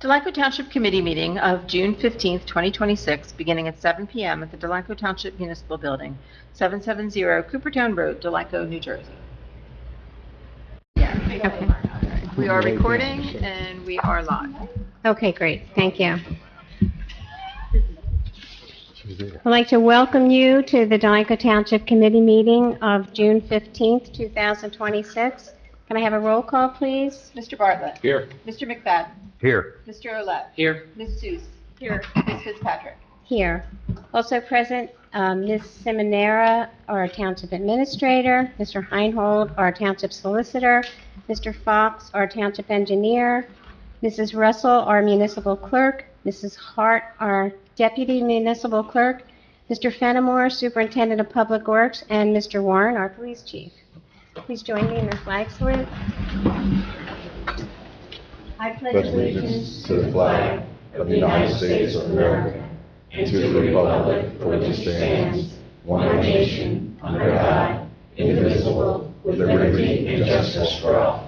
Delanco Township Committee Meeting of June 15th, 2026, beginning at 7 p.m. at the Delanco Township Municipal Building, 770 Coopertown Road, Delanco, New Jersey. Okay. We are recording and we are live. Okay, great. Thank you. I'd like to welcome you to the Delanco Township Committee meeting of June 15th, 2026. Can I have a roll call, please? Mr. Bartlett. Here. Mr. McFadden. Here. Mr. Olet. Here. Ms. Seuss. Here. Ms. Fitzpatrick. Here. Also present, Ms. Simonera, our Township Administrator, Mr. Heinhold, our Township Solicitor, Mr. Fox, our Township Engineer, Mrs. Russell, our Municipal Clerk, Mrs. Hart, our Deputy Municipal Clerk, Mr. Fenimore, Superintendent of Public Works, and Mr. Warren, our Police Chief. Please join me in the flag salute. I pledge allegiance to the flag of the United States of America and to the republic for which it stands, one nation, under God, indivisible, with liberty and justice for all.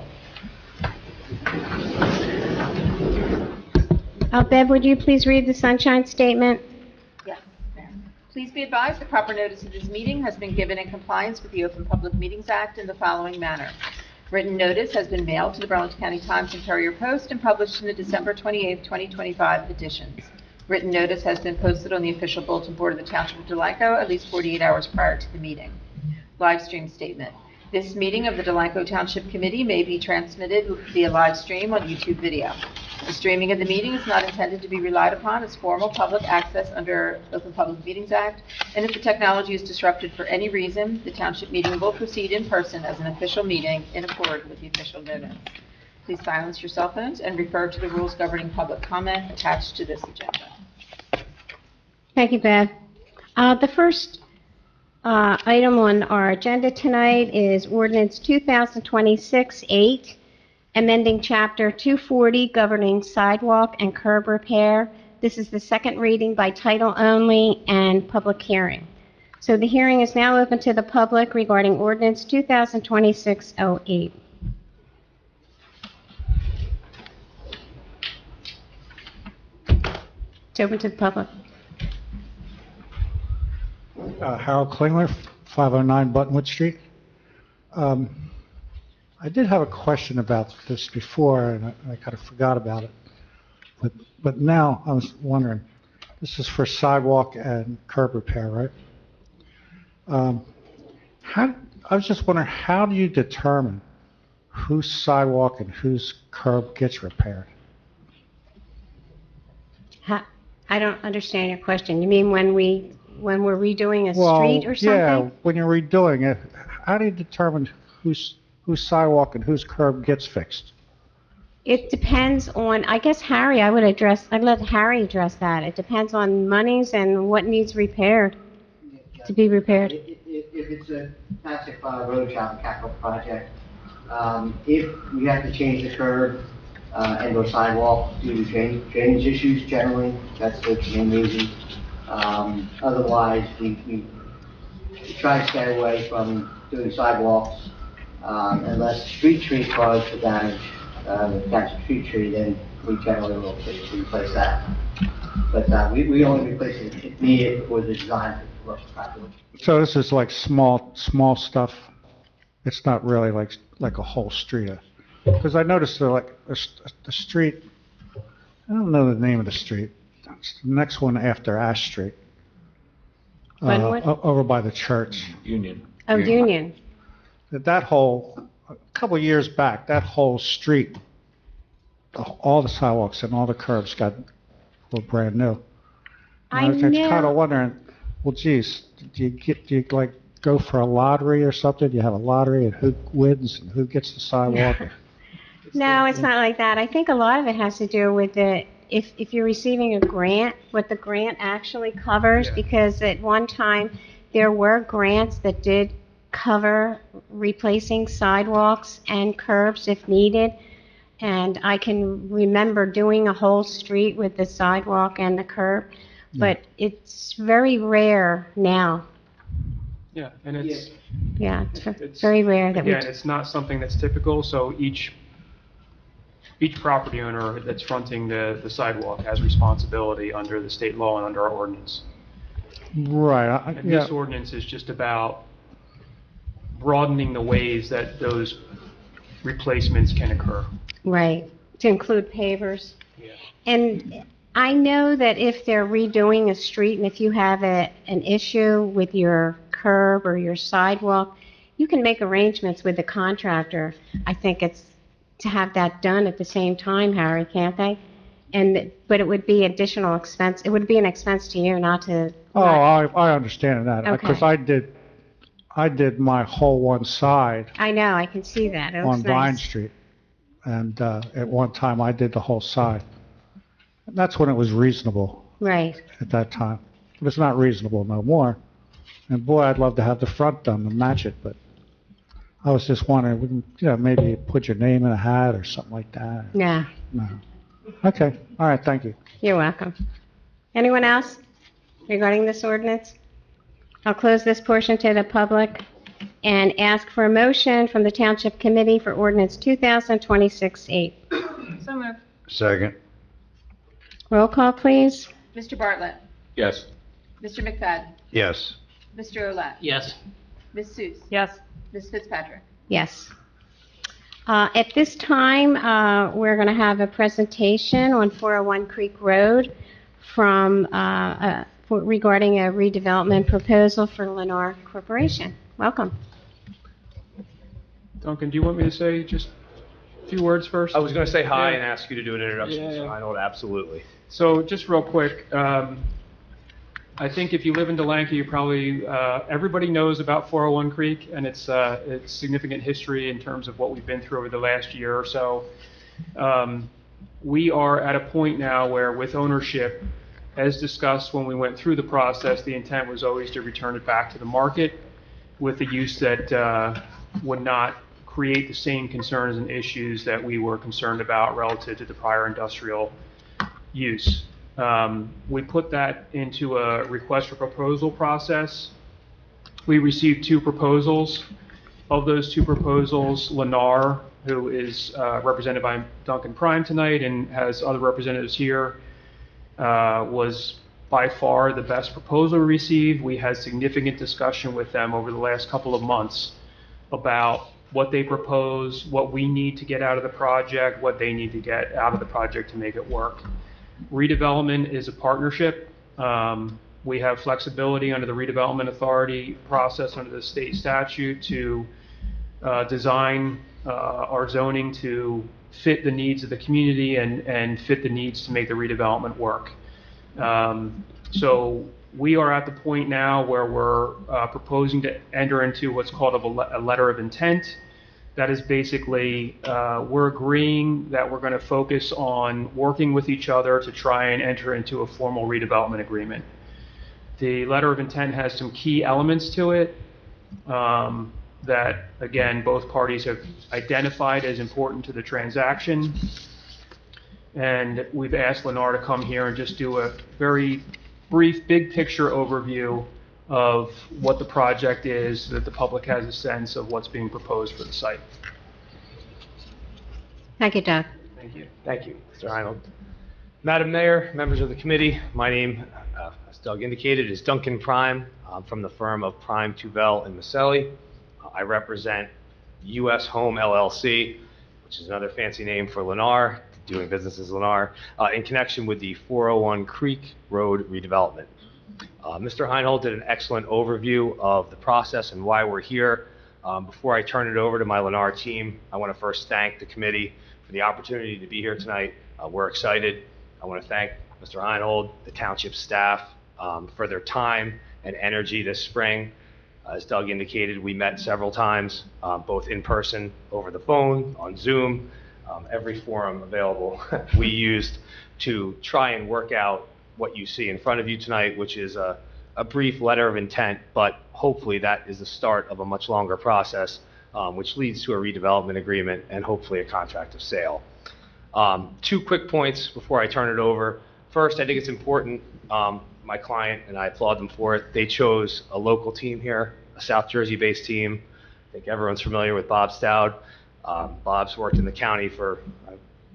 Bev, would you please read the sunshine statement? Yes, ma'am. Please be advised the proper notice of this meeting has been given in compliance with the Open Public Meetings Act in the following manner. Written notice has been mailed to the Burlington County Times and Courier Post and published in the December 28, 2025 editions. Written notice has been posted on the official bulletin board of the Township of Delanco at least 48 hours prior to the meeting. Live stream statement. This meeting of the Delanco Township Committee may be transmitted via live stream on YouTube video. The streaming of the meeting is not intended to be relied upon as formal public access under Open Public Meetings Act, and if the technology is disrupted for any reason, the Township meeting will proceed in person as an official meeting in accord with the official notice. Please silence your cell phones and refer to the rules governing public comment attached to this agenda. Thank you, Bev. The first item on our agenda tonight is Ordinance 2026-8, amending Chapter 240 governing sidewalk and curb repair. This is the second reading by title only and public hearing. So the hearing is now open to the public regarding Ordinance 2026-08. It's open to the public. Harold Klingler, 509 Buttonwood Street. I did have a question about this before, and I kind of forgot about it. But now I was wondering, this is for sidewalk and curb repair, right? I was just wondering, how do you determine whose sidewalk and whose curb gets repaired? I don't understand your question. You mean when we're redoing a street or something? Yeah, when you're redoing it, how do you determine whose sidewalk and whose curb gets fixed? It depends on, I guess I'd let Harry address that. It depends on monies and what needs repaired, to be repaired. If it's a classic road job capital project, if we have to change the curb and or sidewalk due to drainage issues, generally, that's the main reason. Otherwise, we try to stay away from doing sidewalks unless street tree caused the damage. If that's a street tree, then we generally will replace that. But we only replace it if needed for the design to work properly. So this is like small stuff. It's not really like a whole street. Because I noticed the street. I don't know the name of the street. It's the next one after Ash Street. Over by the church. Union. Oh, Union. That whole, a couple of years back, that whole street, all the sidewalks and all the curbs were brand new. I was know. kind of wondering, well, geez, do you like go for a lottery or something? Do you have a lottery and who wins and who gets the sidewalk? No, it's not like that. I think a lot of it has to do with if you're receiving a grant, what the grant actually covers, because at one time there were grants that did cover replacing sidewalks and curbs if needed. And I can remember doing a whole street with the sidewalk and the curb, but it's very rare now. Yeah, and it's It's very rare that it's not something that's typical, so each each property owner that's fronting the sidewalk has responsibility under the state law and under our ordinance. Right, And yeah, this ordinance is just about broadening the ways that those replacements can occur. Right, to include pavers. Yeah. And I know that if they're redoing a street and if you have an issue with your curb or your sidewalk, you can make arrangements with the contractor. I think it's to have that done at the same time, Harry, can't they? But it would be additional expense. It would be an expense to you, not to. oh, I understand that, Okay. because I did my whole one side I know, I can see that. It looks on Vine nice. Street, and at one time I did the whole side. That's when it was reasonable Right. at that time. But it's not reasonable no more. And boy, I'd love to have the front done and match it, but I was just wondering, we can, maybe put your name in a hat or something like that. No, No. Okay, all right, thank you. you're welcome. Anyone else regarding this ordinance? I'll close this portion to the public and ask for a motion from the Township Committee for Ordinance 2026-8. So moved. Second. Roll call, please. Mr. Bartlett. Yes. Mr. McFadden. Yes. Mr. Olet. Yes. Ms. Seuss. Yes. Ms. Fitzpatrick. Yes. At this time, we're going to have a presentation on 401 Creek Road regarding a redevelopment proposal for Lennar Corporation. Welcome. Duncan, do you want me to say just a few words first? I was going to say hi Yeah. and ask you to do an introduction, Yeah, so yeah. I know it absolutely. So just real quick, I think if you live in Delanco, you probably, everybody knows about 401 Creek and its significant history in terms of what we've been through over the last year or so. We are at a point now where with ownership, as discussed when we went through the process, the intent was always to return it back to the market with a use that would not create the same concerns and issues that we were concerned about relative to the prior industrial use. We put that into a request for proposal process. We received 2 proposals. Of those 2 proposals, Lennar, who is represented by Duncan Prime tonight and has other representatives here, was by far the best proposal we received. We had significant discussion with them over the last couple of months about what they propose, what we need to get out of the project, what they need to get out of the project to make it work. Redevelopment is a partnership. We have flexibility under the redevelopment authority process under the state statute to design our zoning to fit the needs of the community and fit the needs to make the redevelopment work. So we are at the point now where we're proposing to enter into what's called a letter of intent. That is basically, we're agreeing that we're going to focus on working with each other to try and enter into a formal redevelopment agreement. The letter of intent has some key elements to it that, again, both parties have identified as important to the transaction. And we've asked Lennar to come here and just do a very brief, big picture overview of what the project is so that the public has a sense of what's being proposed for the site. Thank you, Doug. Thank you. Thank you, Mr. Heinold. Madam Mayor, members of the committee, my name, as Doug indicated, is Duncan Prime. I'm from the firm of Prime, Tubell, and Maselli. I represent U.S. Home LLC, which is another fancy name for Lennar, doing business as Lennar, in connection with the 401 Creek Road redevelopment. Mr. Heinold did an excellent overview of the process and why we're here. Before I turn it over to my Lennar team, I want to first thank the committee for the opportunity to be here tonight. We're excited. I want to thank Mr. Heinold, the township staff, for their time and energy this spring. As Doug indicated, we met several times, both in person, over the phone, on Zoom, every forum available we used to try and work out what you see in front of you tonight, which is a brief letter of intent, but hopefully that is the start of a much longer process, which leads to a redevelopment agreement and hopefully a contract of sale. 2 quick points before I turn it over. First, I think it's important, my client, and I applaud them for it, they chose a local team here, a South Jersey-based team. I think everyone's familiar with Bob Stout. Bob's worked in the county for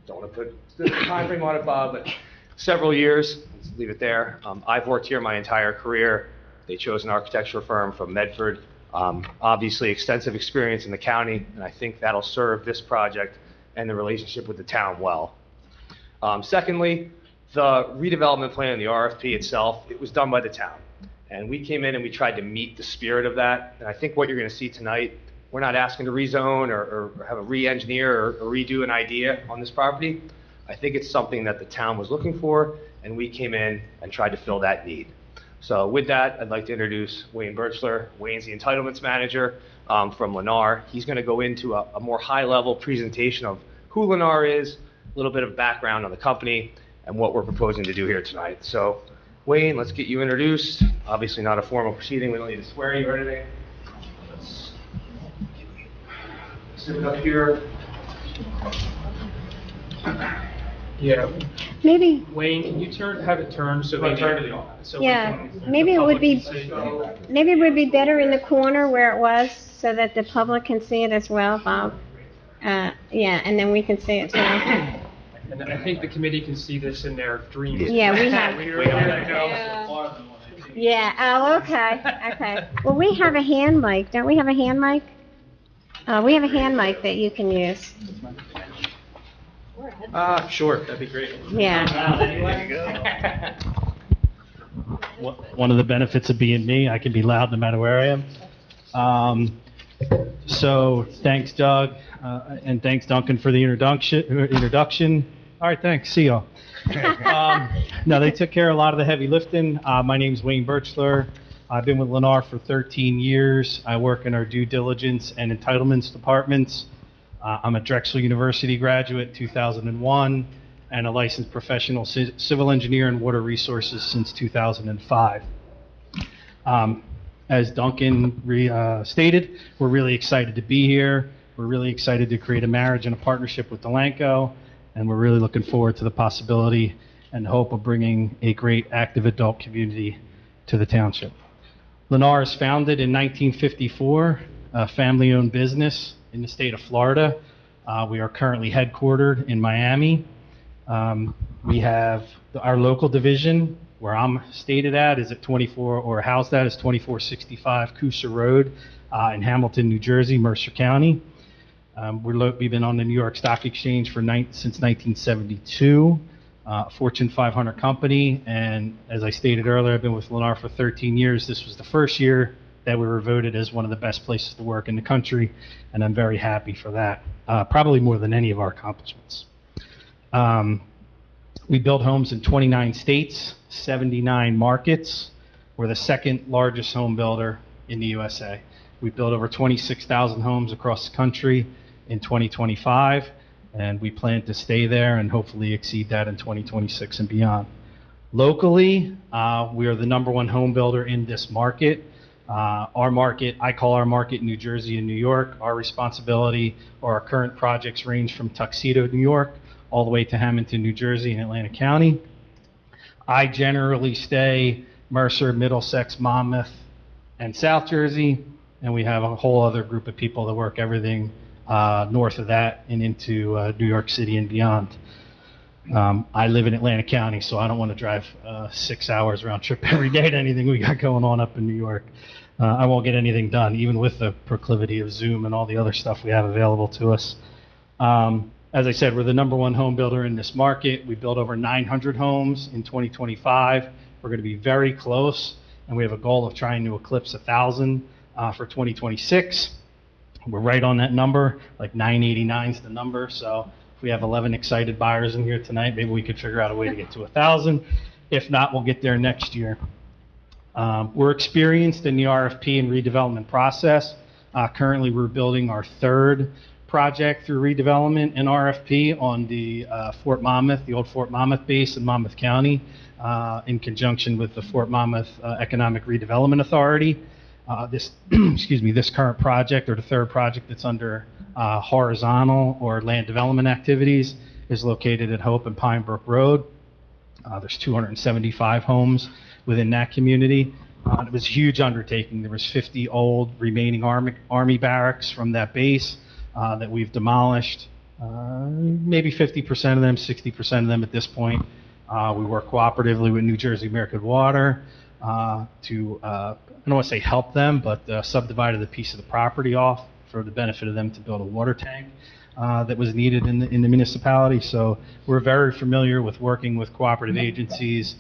don't want to put the time frame on it, Bob, but several years. Let's leave it there. I've worked here my entire career. They chose an architecture firm from Medford. Obviously, extensive experience in the county, and I think that'll serve this project and the relationship with the town well. Secondly, the redevelopment plan and the RFP itself, it was done by the town. And we came in and we tried to meet the spirit of that. And I think what you're going to see tonight, we're not asking to rezone or have a re-engineer or redo an idea on this property. I think it's something that the town was looking for, and we came in and tried to fill that need. So with that, I'd like to introduce Wayne Birchler. Wayne's the entitlements manager from Lennar. He's going to go into a more high-level presentation of who Lennar is, a little bit of background on the company, and what we're proposing to do here tonight. So, Wayne, let's get you introduced. Obviously not a formal proceeding. We don't need to swear you or anything. Let's sit it up here. Yeah, Maybe, Wayne, can you have it turned so they turn to the office? yeah, maybe it would be, maybe it would be better in the corner where it was so that the public can see it as well, Bob. Yeah, and then we can see it too. And I think the committee can see this in their dreams. Yeah, we have. Where to go. Yeah, oh, okay, okay. Well, we have a hand mic, don't we have a hand mic? We have a hand mic that you can use. Sure, that'd be great. Yeah. One of the benefits of being me, I can be loud no matter where I am. So thanks, Doug, and thanks, Duncan, for the introduction. All right, thanks. See y'all. No, they took care of a lot of the heavy lifting. My name's Wayne Birchler. I've been with Lennar for 13 years. I work in our due diligence and entitlements departments. I'm a Drexel University graduate, 2001, and a licensed professional civil engineer in water resources since 2005. As Duncan stated, we're really excited to be here. We're really excited to create a marriage and a partnership with Delanco, and we're really looking forward to the possibility and hope of bringing a great active adult community to the township. Lennar is founded in 1954, a family-owned business in the state of Florida. We are currently headquartered in Miami. We have our local division, where I'm stated at, is at 24, or housed at, is 2465 Coosa Road in Hamilton, New Jersey, Mercer County. We've been on the New York Stock Exchange since 1972, Fortune 500 company, and as I stated earlier, I've been with Lennar for 13 years. This was the first year that we were voted as one of the best places to work in the country, and I'm very happy for that, probably more than any of our accomplishments. We build homes in 29 states, 79 markets. We're the second largest home builder in the USA. We built over 26,000 homes across the country in 2025, and we plan to stay there and hopefully exceed that in 2026 and beyond. Locally, we are the #1 home builder in this market. Our market, I call our market New Jersey and New York. Our responsibility or our current projects range from Tuxedo, New York, all the way to Hamilton, New Jersey, and Atlantic County. I generally stay Mercer, Middlesex, Monmouth, and South Jersey, and we have a whole other group of people that work everything north of that and into New York City and beyond. I live in Atlantic County, so I don't want to drive 6 hours round trip every day to anything we got going on up in New York. I won't get anything done, even with the proclivity of Zoom and all the other stuff we have available to us. As I said, we're the #1 home builder in this market. We built over 900 homes in 2025. We're going to be very close, and we have a goal of trying to eclipse 1,000 for 2026. We're right on that number, like 989 is the number. So if we have 11 excited buyers in here tonight, maybe we could figure out a way to get to 1,000. If not, we'll get there next year. We're experienced in the RFP and redevelopment process. Currently, we're building our third project through redevelopment and RFP on the Fort Monmouth, the old Fort Monmouth base in Monmouth County, in conjunction with the Fort Monmouth Economic Redevelopment Authority. This current project, or the third project that's under horizontal or land development activities, is located at Hope and Pine Brook Road. There's 275 homes within that community. It was a huge undertaking. There was 50 old remaining Army barracks from that base that we've demolished. maybe 50% of them, 60% of them at this point. We work cooperatively with New Jersey American Water to, I don't want to say help them, but subdivided a piece of the property off for the benefit of them to build a water tank that was needed in the municipality. So we're very familiar with working with cooperative agencies,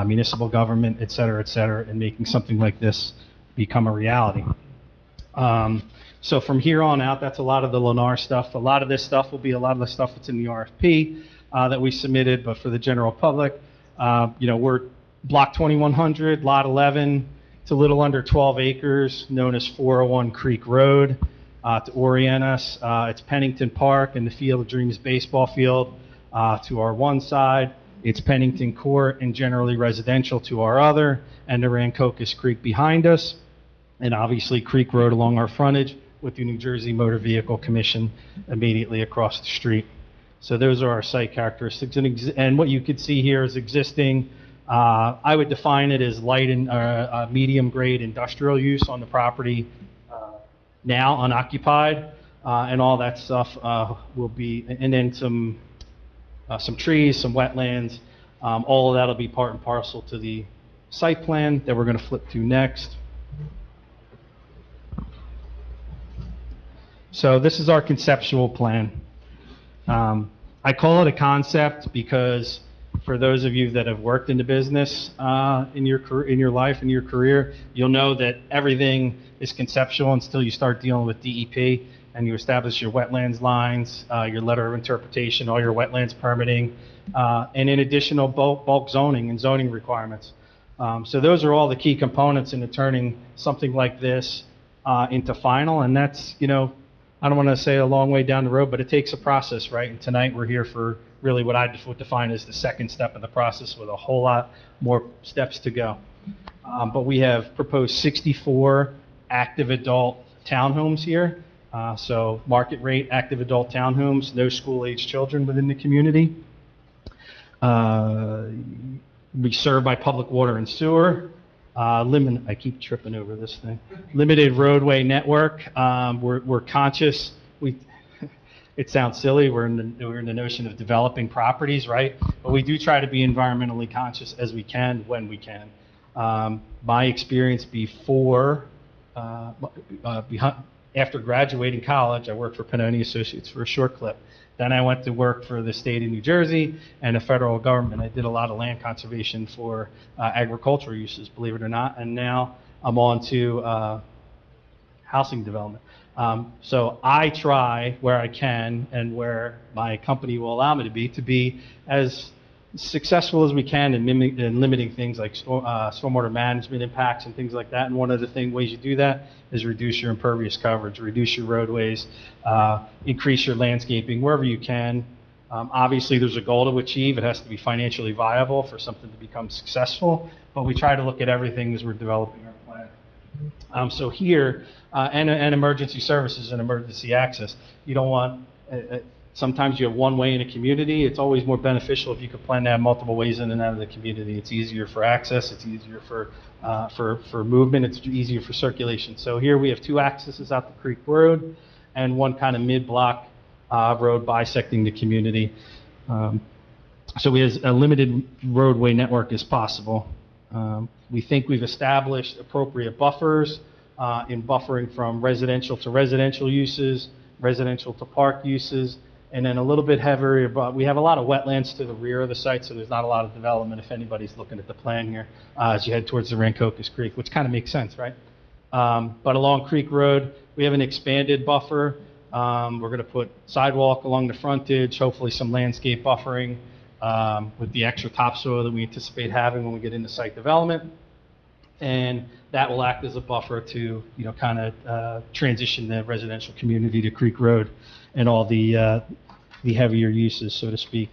municipal government, et cetera, and making something like this become a reality. So from here on out, that's a lot of the Lennar stuff. A lot of this stuff will be a lot of the stuff that's in the RFP that we submitted, but for the general public, we're Block 2100, Lot 11. It's a little under 12 acres, known as 401 Creek Road. To orient us, it's Pennington Park and the Field of Dreams baseball field to our one side. It's Pennington Court and generally residential to our other, and the Rancocas Creek behind us, and obviously Creek Road along our frontage with the New Jersey Motor Vehicle Commission immediately across the street. So those are our site characteristics, and what you could see here is existing. I would define it as light and medium grade industrial use on the property now unoccupied, and all that stuff will be, and then some trees, some wetlands. All of that will be part and parcel to the site plan that we're going to flip to next. So this is our conceptual plan. I call it a concept because for those of you that have worked in the business in your life, in your career, you'll know that everything is conceptual until you start dealing with DEP and you establish your wetlands lines, your letter of interpretation, all your wetlands permitting, and in additional bulk zoning and zoning requirements. So those are all the key components into turning something like this into final, and that's, I don't want to say a long way down the road, but it takes a process, right? And tonight we're here for really what I would define as the second step of the process with a whole lot more steps to go. But we have proposed 64 active adult townhomes here. So market rate active adult townhomes, no school-age children within the community. We serve by public water and sewer. I keep tripping over this thing. Limited roadway network. We're conscious. It sounds silly. We're in the notion of developing properties, right? But we do try to be environmentally conscious as we can when we can. My experience after graduating college, I worked for Pennoni Associates for a short clip. Then I went to work for the state of New Jersey and the federal government. I did a lot of land conservation for agricultural uses, believe it or not. And now I'm on to housing development. So I try where I can and where my company will allow me to be as successful as we can in limiting things like stormwater management impacts and things like that. And one of the ways you do that is reduce your impervious coverage, reduce your roadways, increase your landscaping wherever you can. Obviously, there's a goal to achieve. It has to be financially viable for something to become successful, but we try to look at everything as we're developing our plan. So here, and emergency services and emergency access. You don't want, sometimes you have one way in a community. It's always more beneficial if you can plan to have multiple ways in and out of the community. It's easier for access. It's easier for movement. It's easier for circulation. So here we have two accesses out the Creek Road and one kind of mid-block road bisecting the community. So we have a limited roadway network as possible. We think we've established appropriate buffers in buffering from residential to residential uses, residential to park uses, and then a little bit heavier, but we have a lot of wetlands to the rear of the site, so there's not a lot of development if anybody's looking at the plan here as you head towards the Rancocas Creek, which kind of makes sense, right? But along Creek Road, we have an expanded buffer. We're going to put sidewalk along the frontage, hopefully some landscape buffering with the extra topsoil that we anticipate having when we get into site development. And that will act as a buffer to, kind of transition the residential community to Creek Road and all the heavier uses, so to speak.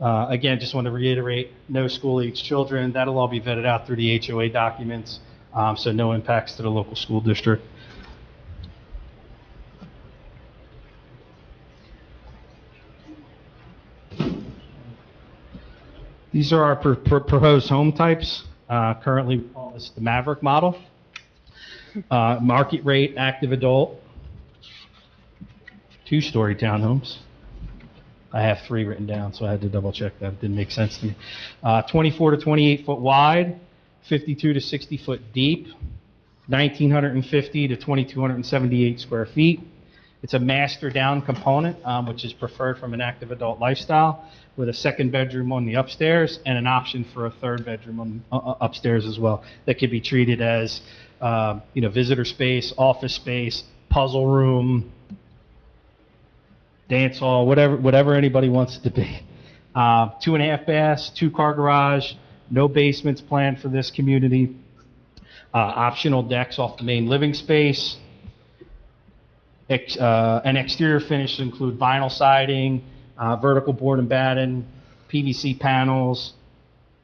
Again, just want to reiterate, no school-age children. That'll all be vetted out through the HOA documents, so no impacts to the local school district. These are our proposed home types. Currently, we call this the Maverick model. Market rate, active adult, two-story townhomes. I have 3 written down, so I had to double check that. It didn't make sense to me. 24 to 28 foot wide, 52 to 60 foot deep, 1,950 to 2,278 square feet. It's a master down component, which is preferred from an active adult lifestyle, with a second bedroom on the upstairs and an option for a third bedroom on upstairs as well. That could be treated as, visitor space, office space, puzzle room, dance hall, whatever anybody wants it to be. 2.5 baths, 2-car garage, no basements planned for this community. Optional decks off the main living space. An exterior finish include vinyl siding, vertical board and batten, PVC panels,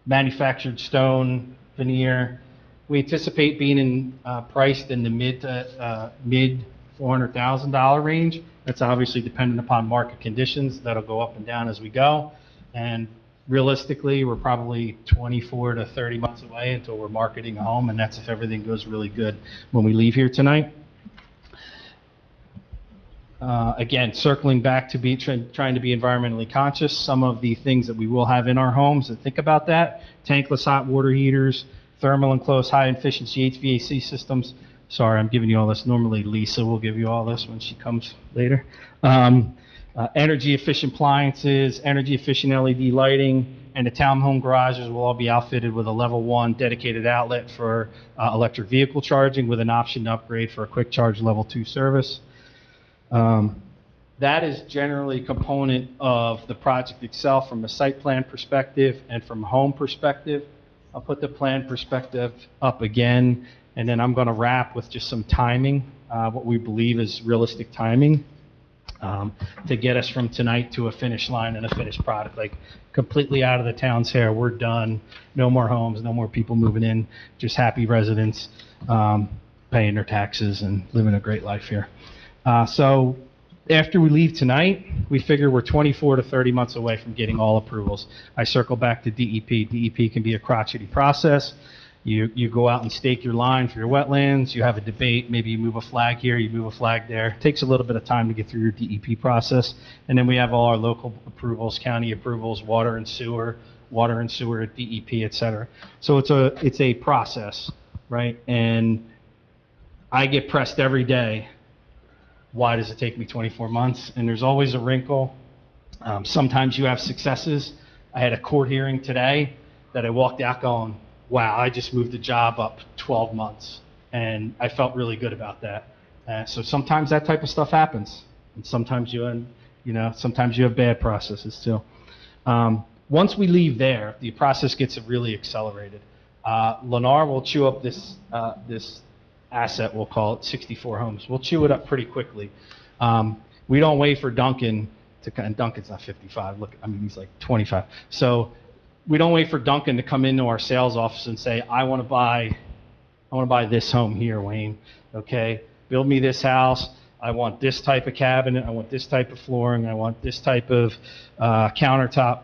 manufactured stone veneer. We anticipate being priced in the mid $400,000 range. That's obviously dependent upon market conditions. That'll go up and down as we go. And realistically, we're probably 24 to 30 months away until we're marketing a home, and that's if everything goes really good when we leave here tonight. Again, circling back to trying to be environmentally conscious, some of the things that we will have in our homes, and think about that: tankless hot water heaters, thermal enclosed high efficiency HVAC systems. Sorry, I'm giving you all this. Normally Lisa will give you all this when she comes later. Energy efficient appliances, energy efficient LED lighting, and the townhome garages will all be outfitted with a level 1 dedicated outlet for electric vehicle charging, with an option to upgrade for a quick charge level 2 service. That is generally a component of the project itself from a site plan perspective and from a home perspective. I'll put the plan perspective up again, and then I'm going to wrap with just some timing, what we believe is realistic timing, to get us from tonight to a finish line and a finished product. Like, completely out of the town's hair, we're done. No more homes, no more people moving in, just happy residents paying their taxes and living a great life here. So after we leave tonight, we figure we're 24 to 30 months away from getting all approvals. I circle back to DEP. DEP can be a crotchety process. You go out and stake your line for your wetlands. You have a debate. Maybe you move a flag here, you move a flag there. It takes a little bit of time to get through your DEP process. And then we have all our local approvals, county approvals, water and sewer at DEP, et cetera. So it's a process, right? And I get pressed every day. Why does it take me 24 months? And there's always a wrinkle. Sometimes you have successes. I had a court hearing today that I walked out going, wow, I just moved the job up 12 months. And I felt really good about that. So sometimes that type of stuff happens. And sometimes sometimes you have bad processes too. Once we leave there, the process gets really accelerated. Lennar will chew up this asset, we'll call it 64 homes. We'll chew it up pretty quickly. We don't wait for Duncan and Duncan's not 55. Look, I mean, he's like 25. So we don't wait for Duncan to come into our sales office and say, I want to buy this home here, Wayne. Okay, build me this house. I want this type of cabinet. I want this type of flooring. I want this type of countertop.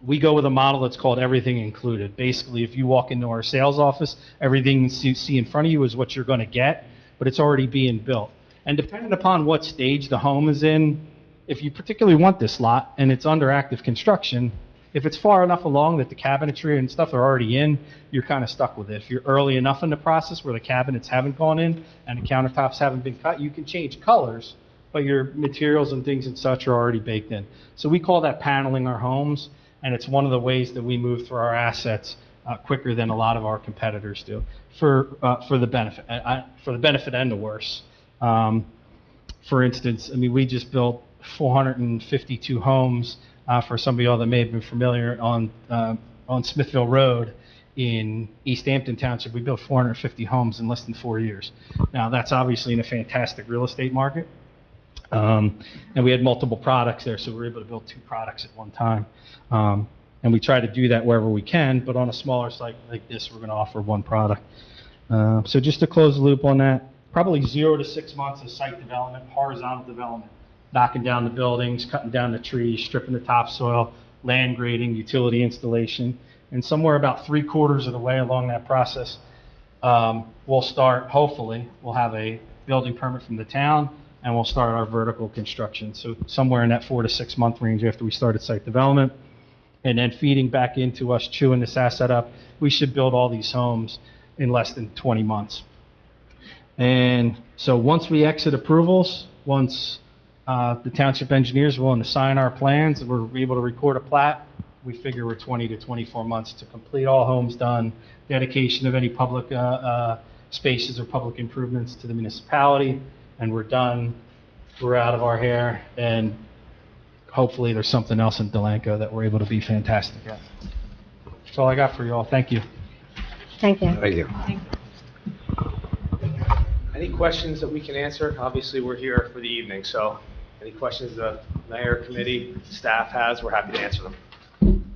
We go with a model that's called everything included. Basically, if you walk into our sales office, everything you see in front of you is what you're going to get, but it's already being built. And depending upon what stage the home is in, if you particularly want this lot and it's under active construction, if it's far enough along that the cabinetry and stuff are already in, you're kind of stuck with it. If you're early enough in the process where the cabinets haven't gone in and the countertops haven't been cut, you can change colors, but your materials and things and such are already baked in. So we call that paneling our homes. And it's one of the ways that we move through our assets quicker than a lot of our competitors do, for the benefit and the worse. For instance, I mean, we just built 452 homes for some of y'all that may have been familiar on Smithville Road in East Hampton Township. We built 450 homes in less than 4 years. Now, that's obviously in a fantastic real estate market. And we had multiple products there, so we were able to build 2 products at one time. And we try to do that wherever we can, but on a smaller site like this, we're going to offer 1 product. So just to close the loop on that, probably 0 to 6 months of site development, horizontal development, knocking down the buildings, cutting down the trees, stripping the topsoil, land grading, utility installation. And somewhere about 3/4 of the way along that process, we'll start, hopefully, we'll have a building permit from the town, and we'll start our vertical construction. So somewhere in that 4 to 6 month range after we started site development, and then feeding back into us chewing this asset up, we should build all these homes in less than 20 months. And so once we exit approvals, once the township engineers are willing to sign our plans, and we're able to record a plat, we figure we're 20 to 24 months to complete all homes done, dedication of any public spaces or public improvements to the municipality, and we're done. We're out of our hair, and hopefully there's something else in Delanco that we're able to be fantastic at. That's all I got for you all. Thank you. Thank you. Thank you. Any questions that we can answer? Obviously, we're here for the evening, so any questions the mayor, committee, staff has, we're happy to answer them.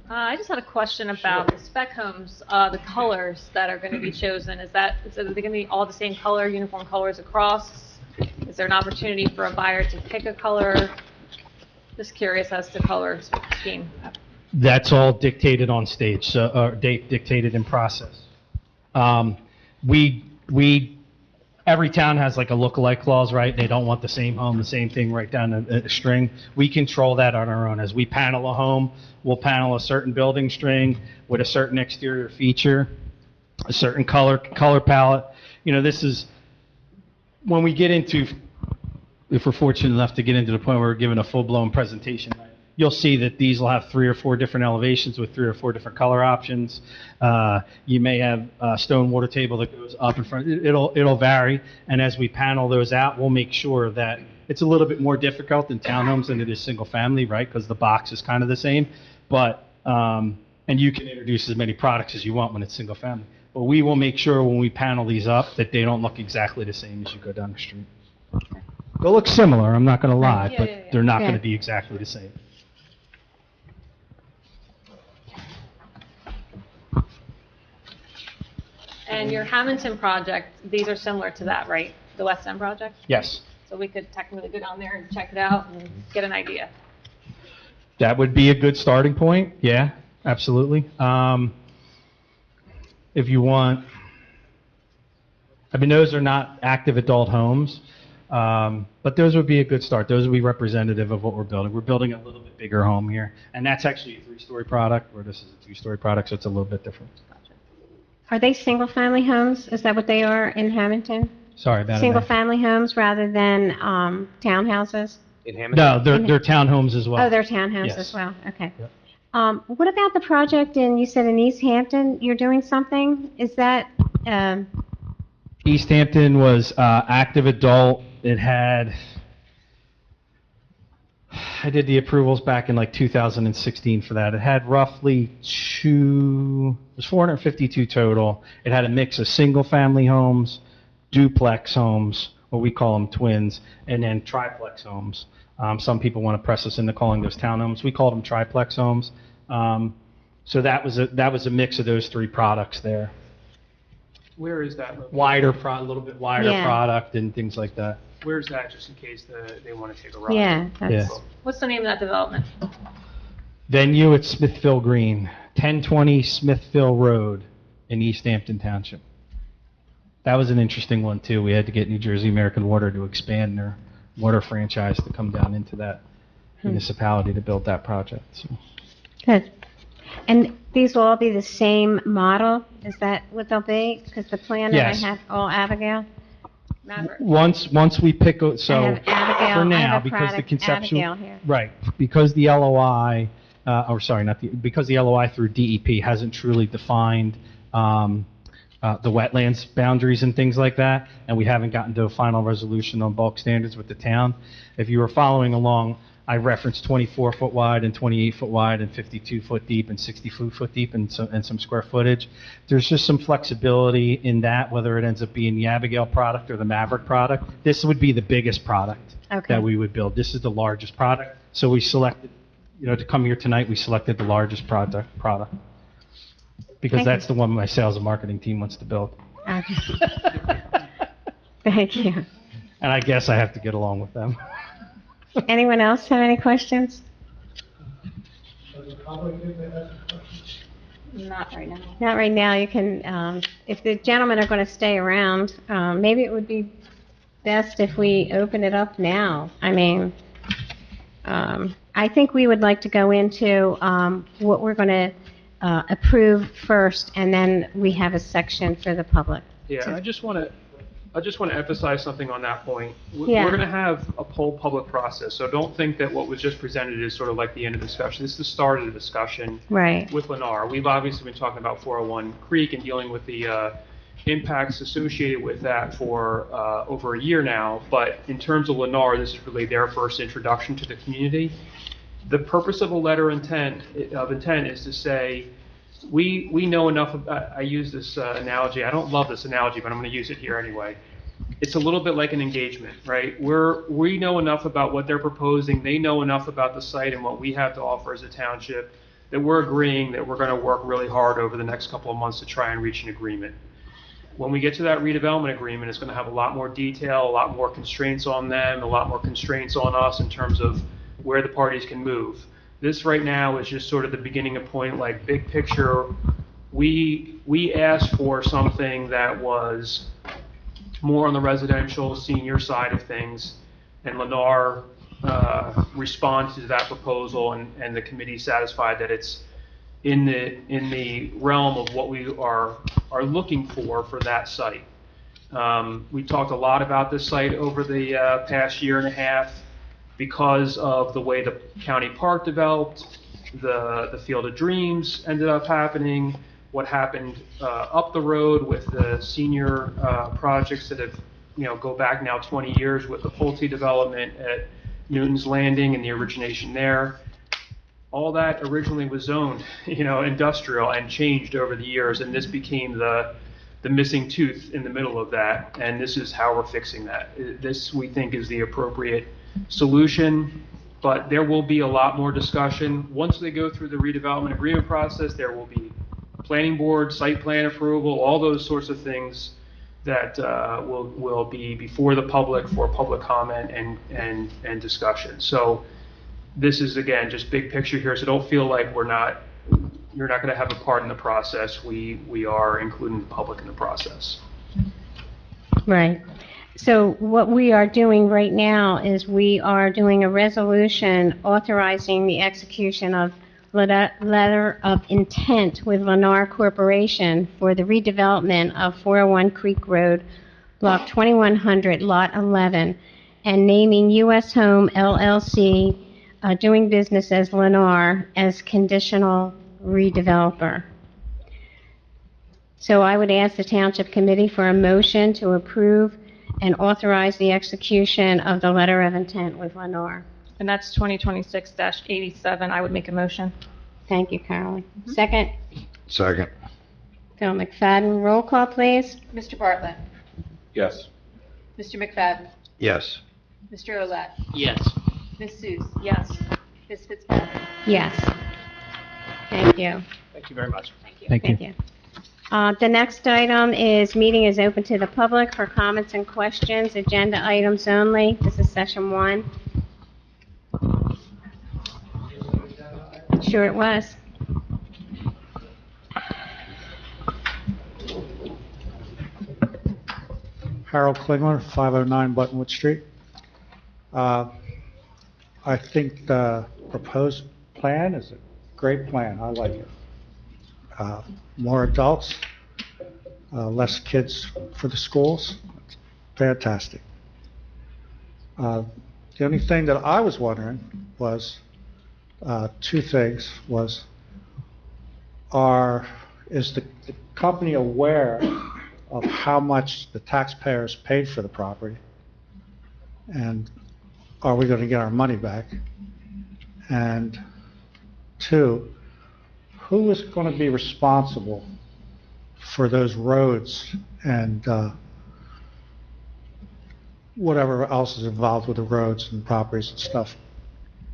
I just had a question about the spec homes, the colors that are going to be chosen. Is they going to be all the same color, uniform colors across? Is there an opportunity for a buyer to pick a color? Just curious as to color scheme. That's all dictated on stage, so, dictated in process. Every town has like a look-alike clause, right? They don't want the same home, the same thing right down a string. We control that on our own. As we panel a home, we'll panel a certain building string with a certain exterior feature, a certain color palette. You know, this is, when we get into, if we're fortunate enough to get into the point where we're giving a full-blown presentation, you'll see that these will have 3 or 4 different elevations with 3 or 4 different color options. You may have a stone water table that goes up in front. It'll vary, and as we panel those out, we'll make sure that it's a little bit more difficult in townhomes than it is single family, right? Because the box is kind of the same, but and you can introduce as many products as you want when it's single family. But we will make sure when we panel these up that they don't look exactly the same as you go down the street. They'll look similar, I'm not going to lie, Yeah, but yeah, yeah. they're not Yeah. going to be exactly the same. And your Hamilton project, these are similar to that, right? The West End project? Yes. So we could technically go down there and check it out and get an idea. That would be a good starting point. Yeah, absolutely. If you want, I mean, those are not active adult homes, but those would be a good start. Those would be representative of what we're building. We're building a little bit bigger home here, and that's actually a 3-story product, where this is a 2-story product, so it's a little bit different. Are they single-family homes? Is that what they are in Hamilton? Sorry about it. Single-family homes rather than townhouses? In Hamilton? No, they're townhomes as well. Oh, they're townhomes Yes. as well, okay. Yep. What about the project you said in East Hampton, you're doing something? Is that, East Hampton was active adult. It had, I did the approvals back in like 2016 for that. It had roughly it was 452 total. It had a mix of single-family homes, duplex homes, what we call them twins, and then triplex homes. Some people want to press us into calling those townhomes. We call them triplex homes. So that was a mix of those 3 products there. Where is that located? A little bit wider Yeah. product and things like that. Where's that, just in case they want to take a ride? yeah, that's, Yeah. What's the name of that development? Venue at Smithville Green, 1020 Smithville Road in East Hampton Township. That was an interesting one, too. We had to get New Jersey American Water to expand their water franchise to come down into that municipality to build that project. So. good. And these will all be the same model? Is that what they'll be? Because the plan that Yes. I have, all Abigail? Maverick. Once we pick, I so have Abigail, for I now, have a because the product, conceptual, Abigail here. right, because the LOI, because the LOI through DEP hasn't truly defined the wetlands boundaries and things like that, and we haven't gotten to a final resolution on bulk standards with the town. If you were following along, I referenced 24-foot wide and 28-foot wide and 52-foot deep and 60-foot deep and some square footage. There's just some flexibility in that, whether it ends up being the Abigail product or the Maverick product. This would be the biggest product Okay. that we would build. This is the largest product. So we selected, to come here tonight, we selected the largest product. Because Thank that's you. the one my sales and marketing team wants to build. Okay. Thank you. And I guess I have to get along with them. Anyone else have any questions? Not right now. Not right now. You can, if the gentlemen are going to stay around, maybe it would be best if we open it up now. I mean, I think we would like to go into what we're going to approve first, and then we have a section for the public. Yeah, and I just want to emphasize something on that point. Yeah. We're going to have a whole public process, so don't think that what was just presented is sort of like the end of the discussion. This is the start of the discussion Right. with Lennar. We've obviously been talking about 401 Creek and dealing with the impacts associated with that for over a year now, but in terms of Lennar, this is really their first introduction to the community. The purpose of a letter of intent is to say, we know enough about, I use this analogy, I don't love this analogy, but I'm going to use it here anyway. It's a little bit like an engagement, right? We know enough about what they're proposing, they know enough about the site and what we have to offer as a township, that we're agreeing that we're going to work really hard over the next couple of months to try and reach an agreement. When we get to that redevelopment agreement, it's going to have a lot more detail, a lot more constraints on them, a lot more constraints on us in terms of where the parties can move. This right now is just sort of the beginning of point, like big picture. We asked for something that was more on the residential senior side of things, and Lennar responded to that proposal, and the committee satisfied that it's in the realm of what we are looking for that site. We talked a lot about this site over the past year and a half because of the way the county park developed, the Field of Dreams ended up happening, what happened up the road with the senior projects that have, go back now 20 years with the Pulte development at Newton's Landing and the origination there. All that originally was zoned, industrial, and changed over the years, and this became the missing tooth in the middle of that, and this is how we're fixing that. This, we think, is the appropriate solution, but there will be a lot more discussion. Once they go through the redevelopment agreement process, there will be planning board, site plan approval, all those sorts of things that will be before the public for public comment and discussion. So this is, again, just big picture here, so don't feel like you're not going to have a part in the process. We are including the public in the process. Right. So what we are doing right now is we are doing a resolution authorizing the execution of letter of intent with Lennar Corporation for the redevelopment of 401 Creek Road, Block 2100, Lot 11, and naming U.S. Home LLC, doing business as Lennar, as conditional redeveloper. So I would ask the Township Committee for a motion to approve and authorize the execution of the letter of intent with Lennar. And that's 2026-87. I would make a motion. Thank you, Carolyn. Second, Second. Phil McFadden. Roll call, please. Mr. Bartlett. Yes. Mr. McFadden. Yes. Mr. Olet. Yes. Ms. Seuss. Yes. Ms. Fitzpatrick. Yes. Thank you. Thank you very much. Thank you. Thank you. The next item is meeting is open to the public for comments and questions, agenda items only. This is session 1. Sure it was. Harold Klingler, 509 Buttonwood Street. I think the proposed plan is a great plan. I like it. More adults, less kids for the schools. It's fantastic. The only thing that I was wondering was, two things, is the company aware of how much the taxpayers paid for the property? And are we going to get our money back? And 2, who is going to be responsible for those roads and whatever else is involved with the roads and properties and stuff?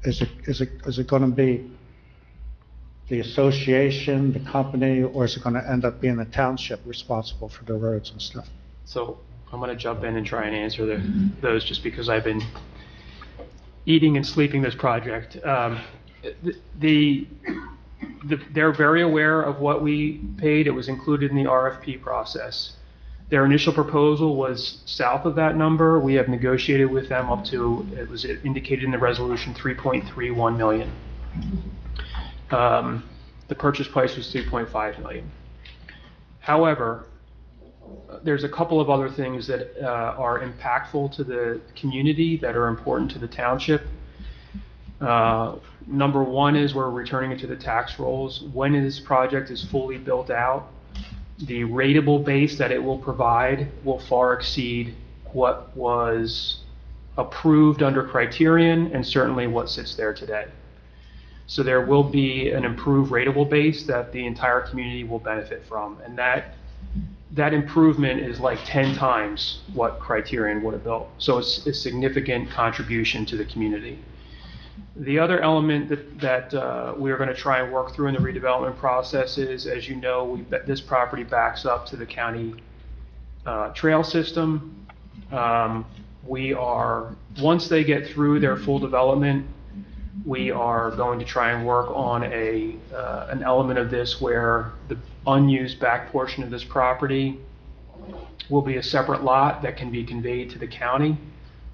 Is it going to be the association, the company, or is it going to end up being the township responsible for the roads and stuff? So I'm going to jump in and try and answer those just because I've been eating and sleeping this project. They're very aware of what we paid. It was included in the RFP process. Their initial proposal was south of that number. We have negotiated with them up to, it was indicated in the resolution, 3.31 million. The purchase price was 3.5 million. However, there's a couple of other things that are impactful to the community that are important to the township. Number one is we're returning it to the tax rolls. When this project is fully built out, the rateable base that it will provide will far exceed what was approved under criterion and certainly what sits there today. So there will be an improved rateable base that the entire community will benefit from. And that improvement is like 10 times what criterion would have built. So it's a significant contribution to the community. The other element that we are going to try and work through in the redevelopment process is, as you know, this property backs up to the county trail system. Once they get through their full development, we are going to try and work on an element of this where the unused back portion of this property will be a separate lot that can be conveyed to the county.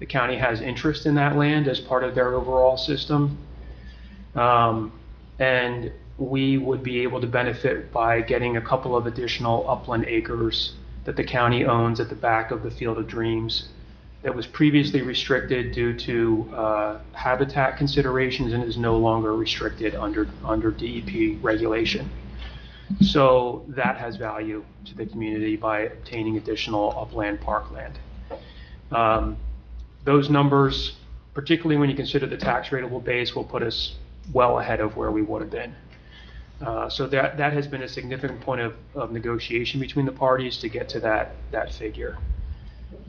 The county has interest in that land as part of their overall system. And we would be able to benefit by getting a couple of additional upland acres that the county owns at the back of the Field of Dreams that was previously restricted due to habitat considerations and is no longer restricted under DEP regulation. So that has value to the community by obtaining additional upland parkland. Those numbers, particularly when you consider the tax rateable base, will put us well ahead of where we would have been. So that has been a significant point of negotiation between the parties to get to that figure.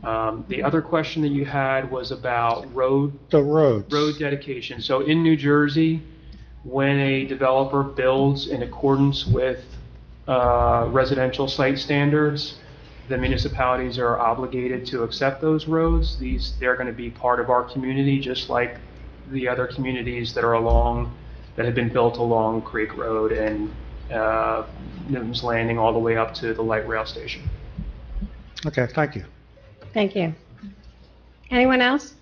The other question that you had was about road dedication. So in New Jersey, when a developer builds in accordance with residential site standards, the municipalities are obligated to accept those roads. They're going to be part of our community, just like the other communities that have been built along Creek Road and Newton's Landing all the way up to the light rail station. Okay, thank you. Thank you. Anyone else?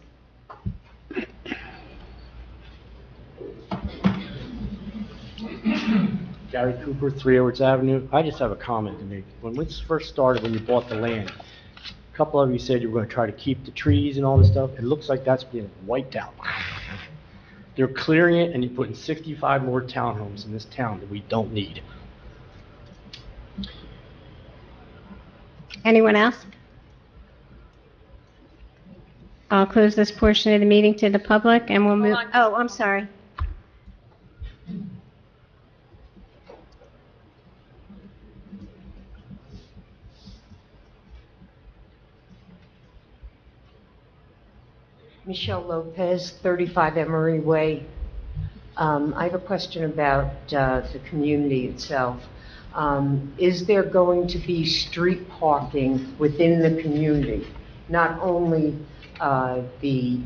Gary Cooper, 3 Edwards Avenue. I just have a comment to make. When this first started, when you bought the land, a couple of you said you were going to try to keep the trees and all this stuff. It looks like that's being wiped out. They're clearing it, and you're putting 65 more townhomes in this town that we don't need. Anyone else? I'll close this portion of the meeting to the public, and we'll move. Oh, I'm sorry. Michelle Lopez, 35 Emery Way. I have a question about the community itself. Is there going to be street parking within the community? Not only the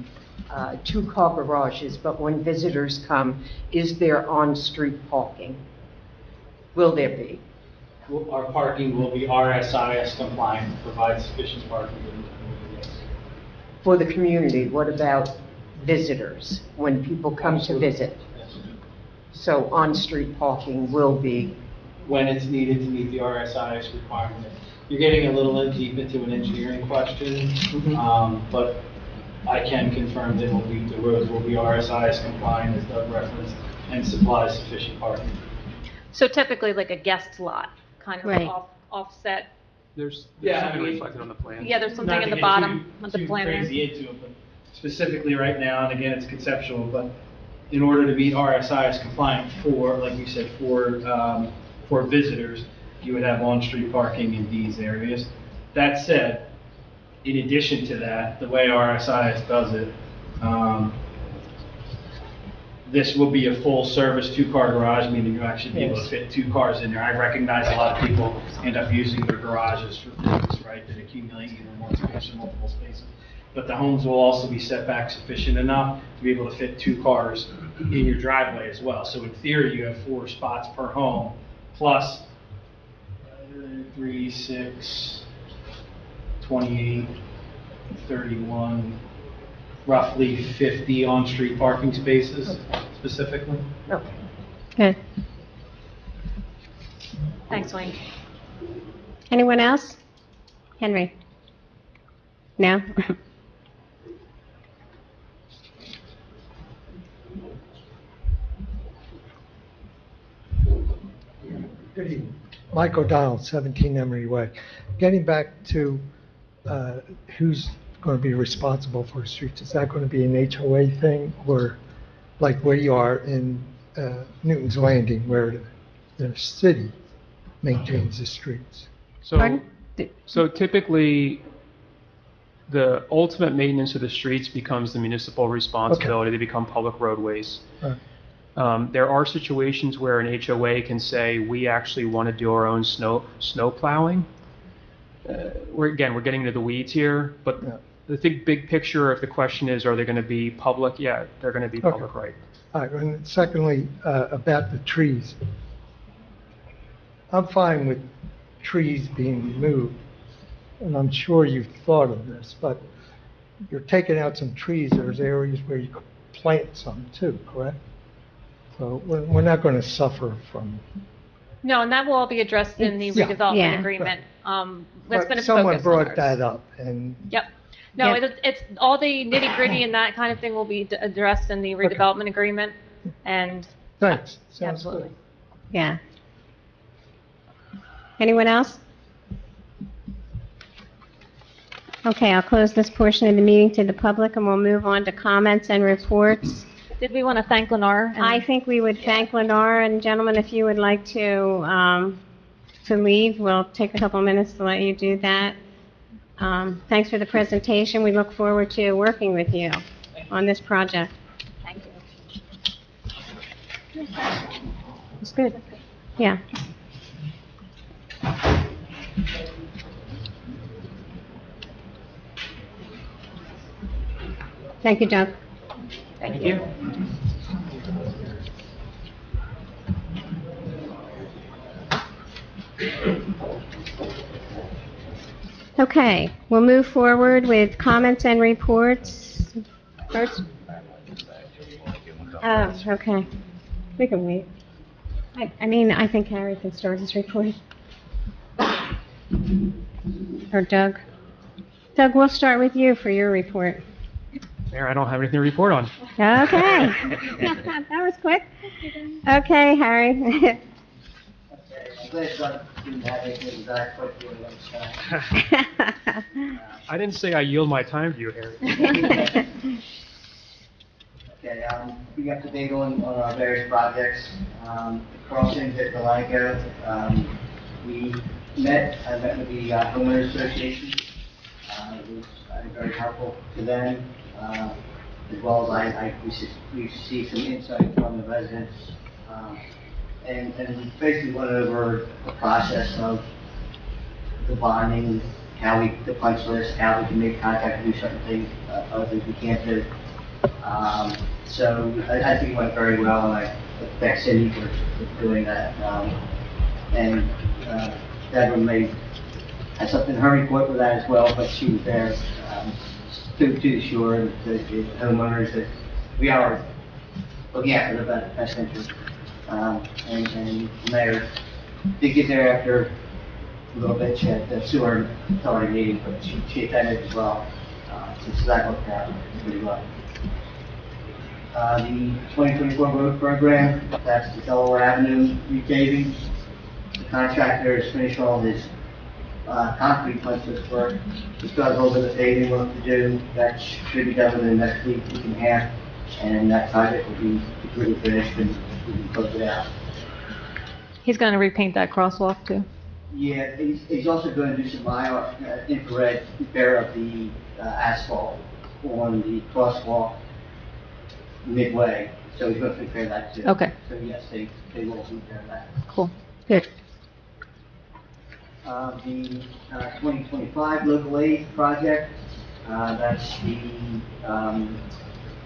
2-car garages, but when visitors come, is there on-street parking? Will there be? Our parking will be RSIS compliant, provide sufficient parking for the community. For the community, what about visitors, when people come to visit? So on-street parking will be? When it's needed to meet the RSIS requirement. You're getting a little deep into an engineering question, but I can confirm that the roads will be RSIS compliant, as Doug referenced, and supply sufficient parking. So typically like a guest lot, kind of Right. offset. There's Yeah, something reflected on the plan. Yeah, there's something Not in to the get bottom of the too plan there. crazy into it, but specifically right now, and again, it's conceptual, but in order to meet RSIS compliant for, like you said, for visitors, you would have on-street parking in these areas. That said, in addition to that, the way RSIS does it, this will be a full-service 2-car garage, meaning you'll actually be able to fit 2 cars in there. I recognize a lot of people end up using their garages for things, right, that accumulate either more space or multiple spaces. But the homes will also be set back sufficient enough to be able to fit 2 cars in your driveway as well. So in theory, you have 4 spots per home, plus 3, 6, 28, 31, roughly 50 on-street parking spaces specifically. Good. Thanks, Wayne. Anyone else? Henry? No? Good evening. Mike O'Donnell, 17 Emery Way. Getting back to who's going to be responsible for the streets, is that going to be an HOA thing, or like where you are in Newton's Landing, where the city maintains the streets? Pardon? So typically, the ultimate maintenance of the streets becomes the municipal responsibility. They become public roadways. Right. There are situations where an HOA can say, we actually want to do our own snow plowing. We're getting into the weeds here, but Yeah. the big picture of the question is, are they going to be public? Yeah, they're going to be public, right? All right, and secondly, about the trees. I'm fine with trees being removed, and I'm sure you've thought of this, but you're taking out some trees, there's areas where you could plant some too, correct? So we're not going to suffer from... No, and that will all be addressed in the Yeah. redevelopment Yeah. agreement. That's But been a someone focus on brought ours. that up, and Yep. No, Yep. it's all the nitty-gritty and that kind of thing will be addressed in the redevelopment agreement, and thanks, sounds absolutely. good. Yeah. Anyone else? Okay, I'll close this portion of the meeting to the public, and we'll move on to comments and reports. Did we want to thank Lenore? I think we would thank Lenore, and gentlemen, if you would like to leave, we'll take a couple minutes to let you do that. Thanks for the presentation. We look forward to working with you on this project. Thank you. It's good. Yeah. Thank you, Doug. Thank you. Okay, we'll move forward with comments and reports. First? Oh, okay. We can wait. I mean, I think Harry can start his report. Or Doug. Doug, we'll start with you for your report. Mayor, I don't have anything to report on. Okay. That was quick. Okay, Harry. Okay, I'm glad Doug didn't have anything that quickly on I didn't say I yield my time to you, Harry. Okay, we got the date on our various projects. The crossings at Delanco, I met with the homeowners association. It was very helpful to them, as well as we received some insight from the residents. And basically went over the process of the bonding, the punch list, how we can make contact and do certain things, other things we can't do. So I think it went very well, and I thank Cindy for doing that. And Deborah had something in her report for that as well, but she was there to assure the homeowners that we are looking after the best interest. And the mayor did get there after a little bit. She had the sewer authority meeting, but she attended as well. So that worked out pretty well. The 2024 road program, that's the Delaware Avenue repaving. The contractor has finished all his concrete punch list work. He still has a little bit of paving work to do. That should be done within the next week and a half, and that project will be completely finished and we can close it out. He's going to repaint that crosswalk too. Yeah, he's also going to do some infrared repair of the asphalt on the crosswalk midway, so he's going to repair that too. Okay. So yes, they will repair that. Cool. Good. The 2025 local aid project, that's the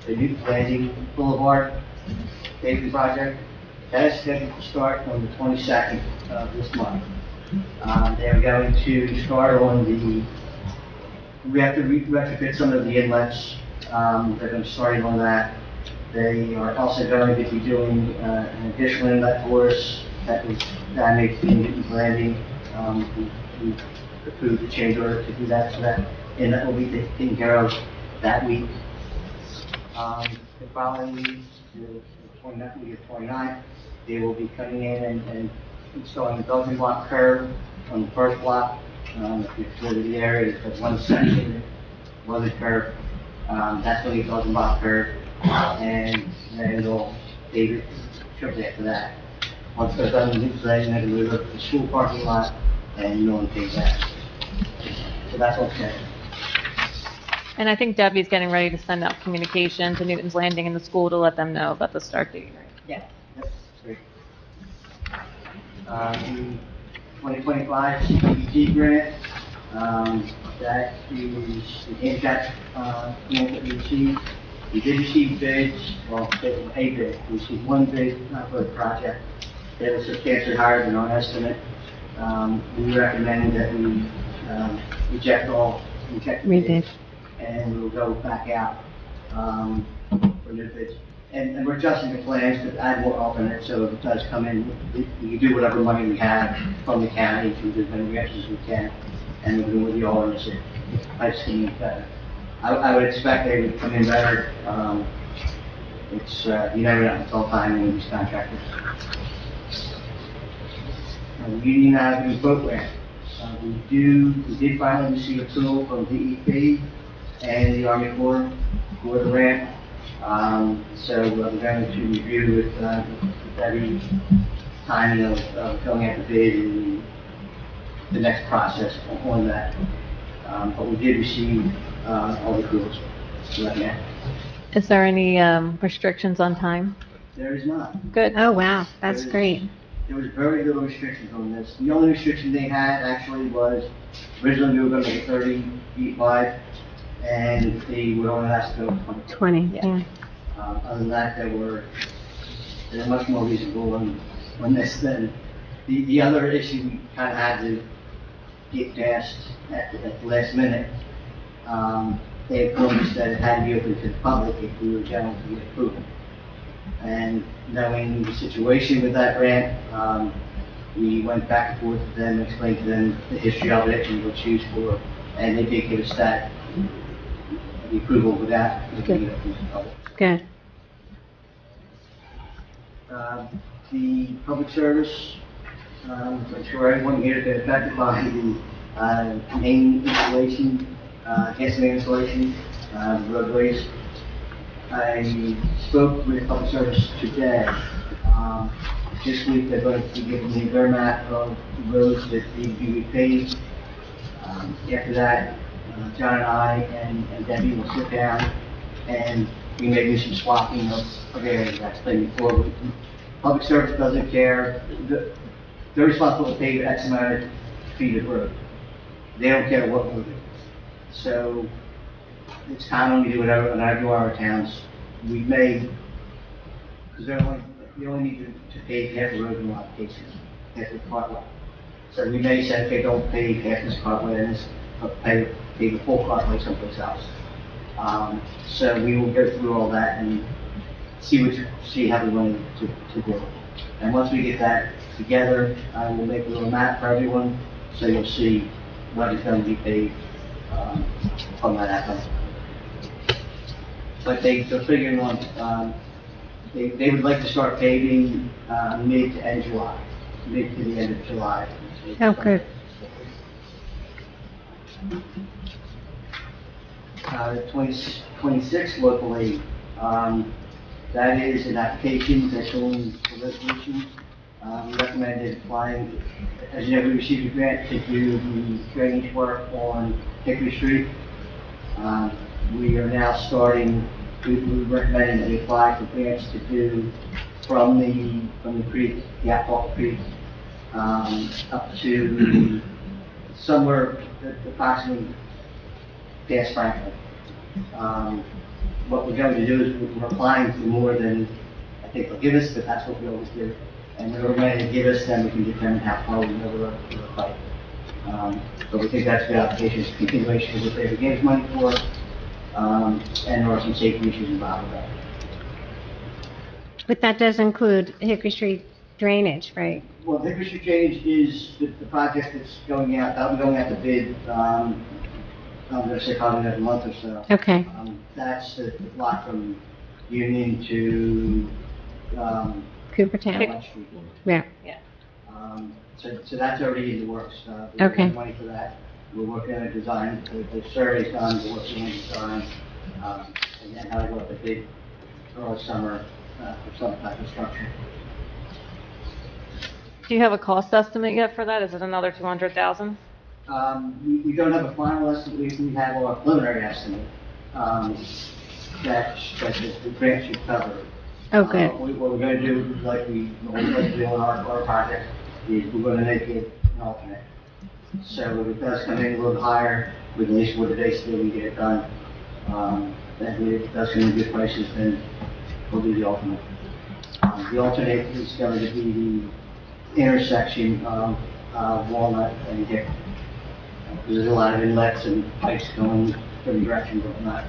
New Landing Boulevard paving project. That is scheduled to start on the 22nd of this month. They're going to start on the We have to retrofit some of the inlets. They're going to start on that. They are also going to be doing an additional inlet for us that was damaged in Newton's Landing. We approved the change order to do that, so that inlet will be taken care of that week. The following week, the 29th, they will be coming in and installing a Belgian block curb on the first block. If you're familiar with the area, there's one section was a curb. That's going to be a Belgian block curb, and then they'll pave it shortly after that. Once they're done, they're going to move up to the school parking lot, and no one pays that. So that's okay. And I think Debbie's getting ready to send out communication to Newton's Landing and the school to let them know about the start date. Yeah, that's great. 2025 CPG grant, that is the handicap grant that we received. We did receive bids, well, a bid. We received one bid for the project. It was substantially higher than our estimate. We recommend that we reject the bid, and we'll go back out for new bids. And we're adjusting the plans to add more alternates, so if it does come in, we can do whatever money we have from the county to do as many grants as we can, and we'll do with the alternates. I just think better. I would expect they would come in better. It's you never know, it's all timing with these contractors. The Union Avenue boat ramp. We did finally receive approval from DEP and the Army Corps for the ramp. So I'm going to review with every timing of going out the bid and the next process on that. But we did receive all the approvals right now. Is there any restrictions on time? There is not. Good. Oh, wow, that's great. There was very little restrictions on this. The only restriction they had actually was originally we were going to make it 30 feet wide, and they would only ask to go 20, yeah. Other than that, they're much more reasonable on this than the other issue we kind of had to get past at the last minute. They informed us that it had to be open to the public if we were going to get approval. And knowing the situation with that grant, we went back and forth with them, explained to them the history of it and what it's used for, and they did give us that, the approval without making it open to the public. Good. The public service, I'm sure everyone here has been affected by the main installation, gas main installation, roadways. I spoke with public service today. This week they're going to be giving me their map of the roads that need to be repaved. After that, John and I and Debbie will sit down and we may do some swapping of areas. That's been before. Public service doesn't care. They're responsible to pave X amount of feet of road. They don't care what we do. So it's common we do whatever in our towns. We may, because they only need to pave half the road in a lot of cases, half the cartway. So we may say, okay, don't pave half this cartway and pave the full cartway someplace else. So we will go through all that and see how we want to do it. And once we get that together, I will make a little map for everyone, so you'll see what is going to be paved from that happen. But they're figuring on, they would like to start paving mid to end July, mid to the end of July. Oh, good. The 26 local aid, that is an application that's on the resolution. We recommended applying, as you know, we received a grant to do the drainage work on Hickory Street. We are now starting, we recommend that we apply for grants to do from the creek, the Apple Creek, up to somewhere approximately past Franklin. What we're going to do is we're applying for more than I think they'll give us, but that's what we always do. And we're going to give us, then we can determine how far we know the pipe. But we think that's a good application, it's a continuation of what they gave us money for, and there are some safety issues involved with that. But that does include Hickory Street drainage, right? Well, Hickory Street Drainage is the project that's going out, that'll be going out to bid, I'm gonna say probably in a month or so. Okay, That's the block from Union to, Coopertown, West Street. yeah. So that's already in the works. We Okay. have money for that. We're working on a design, the survey's done, we're working on design, and then how to go up the bid early summer, for some type of structure. Do you have a cost estimate yet for that? Is it another 200,000? We don't have a final estimate, we have a preliminary estimate, that the grant should cover. Oh, good. What we're gonna do, like we always do on our project, is we're gonna make it an alternate. So if it does come in a little higher, we can at least with the base deal, we get it done. And if it does come in good prices, then we'll do the alternate. The alternate is going to be the intersection of Walnut and Dick. There's a lot of inlets and pipes going every direction, but not.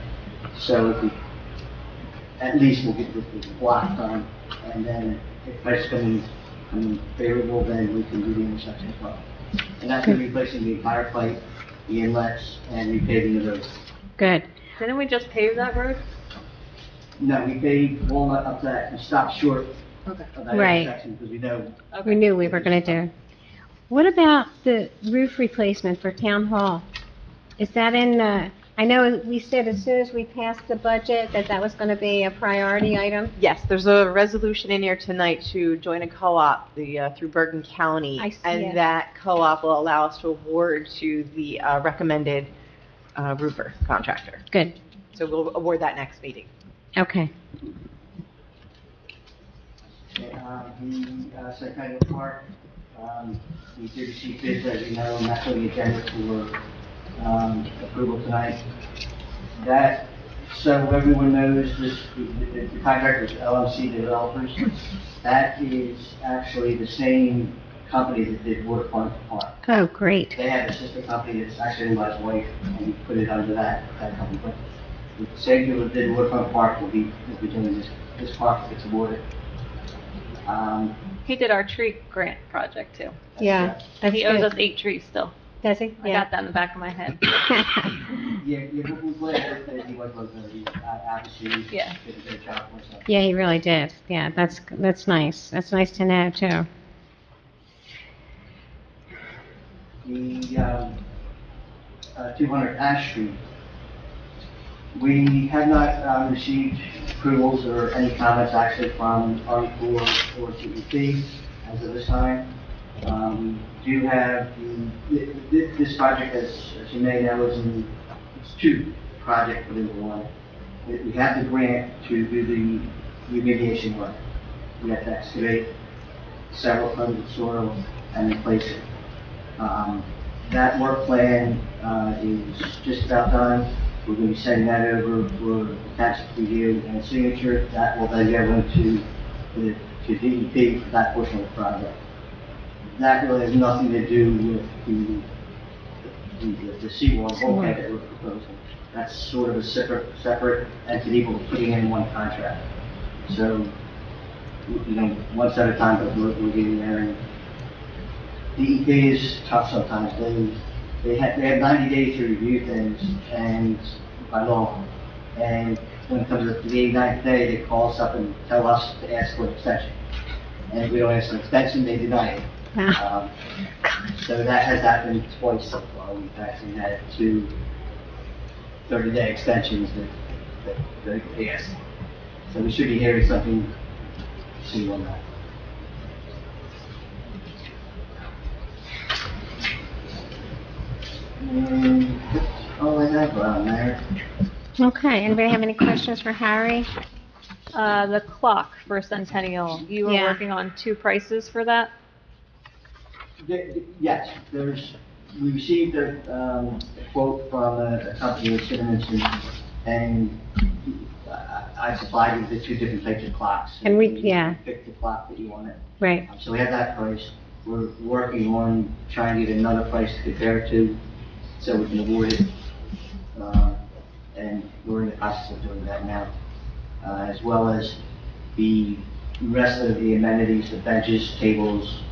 So if we, at least we'll get the block done, and then if price comes favorable, then we can do the intersection as well. And that's going to be replacing the entire pipe, the inlets, and repaving the road. Good. Didn't we just pave that road? No, we paved Walnut up that and stopped short Okay. of that Right. intersection because we know. We knew we were gonna do. What about the roof replacement for Town Hall? Is that in, I know we said as soon as we passed the budget that that was gonna be a priority item. Yes, there's a resolution in here tonight to join a co-op, through Bergen County. I see it. And that co-op will allow us to award to the recommended roofer contractor. Good, So we'll award that next meeting. okay. The Centennial Park, we did receive bids, as you know, and that's on the agenda for approval tonight. That, so everyone knows, the contractor is LMC Developers. That is actually the same company that did Waterfront Park. Oh, great. They have a sister company that's actually owned by his wife, and we put it under that company. But the same people that did Waterfront Park will be doing this park if it's awarded. He did our tree grant project too. Yeah, that's He owes good. us 8 trees still. Does he? I got that in the back of my head. Yeah, we're glad that he was going to be, obviously, Yeah. did a great job for us. Yeah, he really did. Yeah, that's nice. That's nice to know, too. The 200 Ash Street, we have not received approvals or any comments actually from Army Corps or CEP as of this time. We do have this project, as you may know, it's 2 projects within one. We have the grant to do the remediation work. We have to excavate several tons of soil and replace it. That work plan is just about done. We're going to be sending that over for tax review and signature. That will then go into DEP for that portion of the project. That really has nothing to do with the seawall bulkhead that we're proposing. That's sort of a separate entity we're putting in one contract. So, once at a time, but we're getting there. And DEP is tough sometimes. They have 90 days to review things, and by law. And when it comes to the 89th day, they call us up and tell us to ask for an extension. And if we don't ask for an extension, they deny it. So that has happened twice so far. We've actually had 2 30-day extensions that they asked. So we should be hearing something soon on that. That's all I have around there. Okay, anybody have any questions for Harry? The clock for Centennial, you were Yeah. working on 2 prices for that? Yes, we received a quote from a company in Cinnamon, and I supplied you the 2 different types of clocks. And we- You yeah. Pick the clock that you wanted. Right, So we have that price. We're working on trying to get another price to compare to, so we can award it. And we're in the process of doing that now, as well as the rest of the amenities, the benches, tables,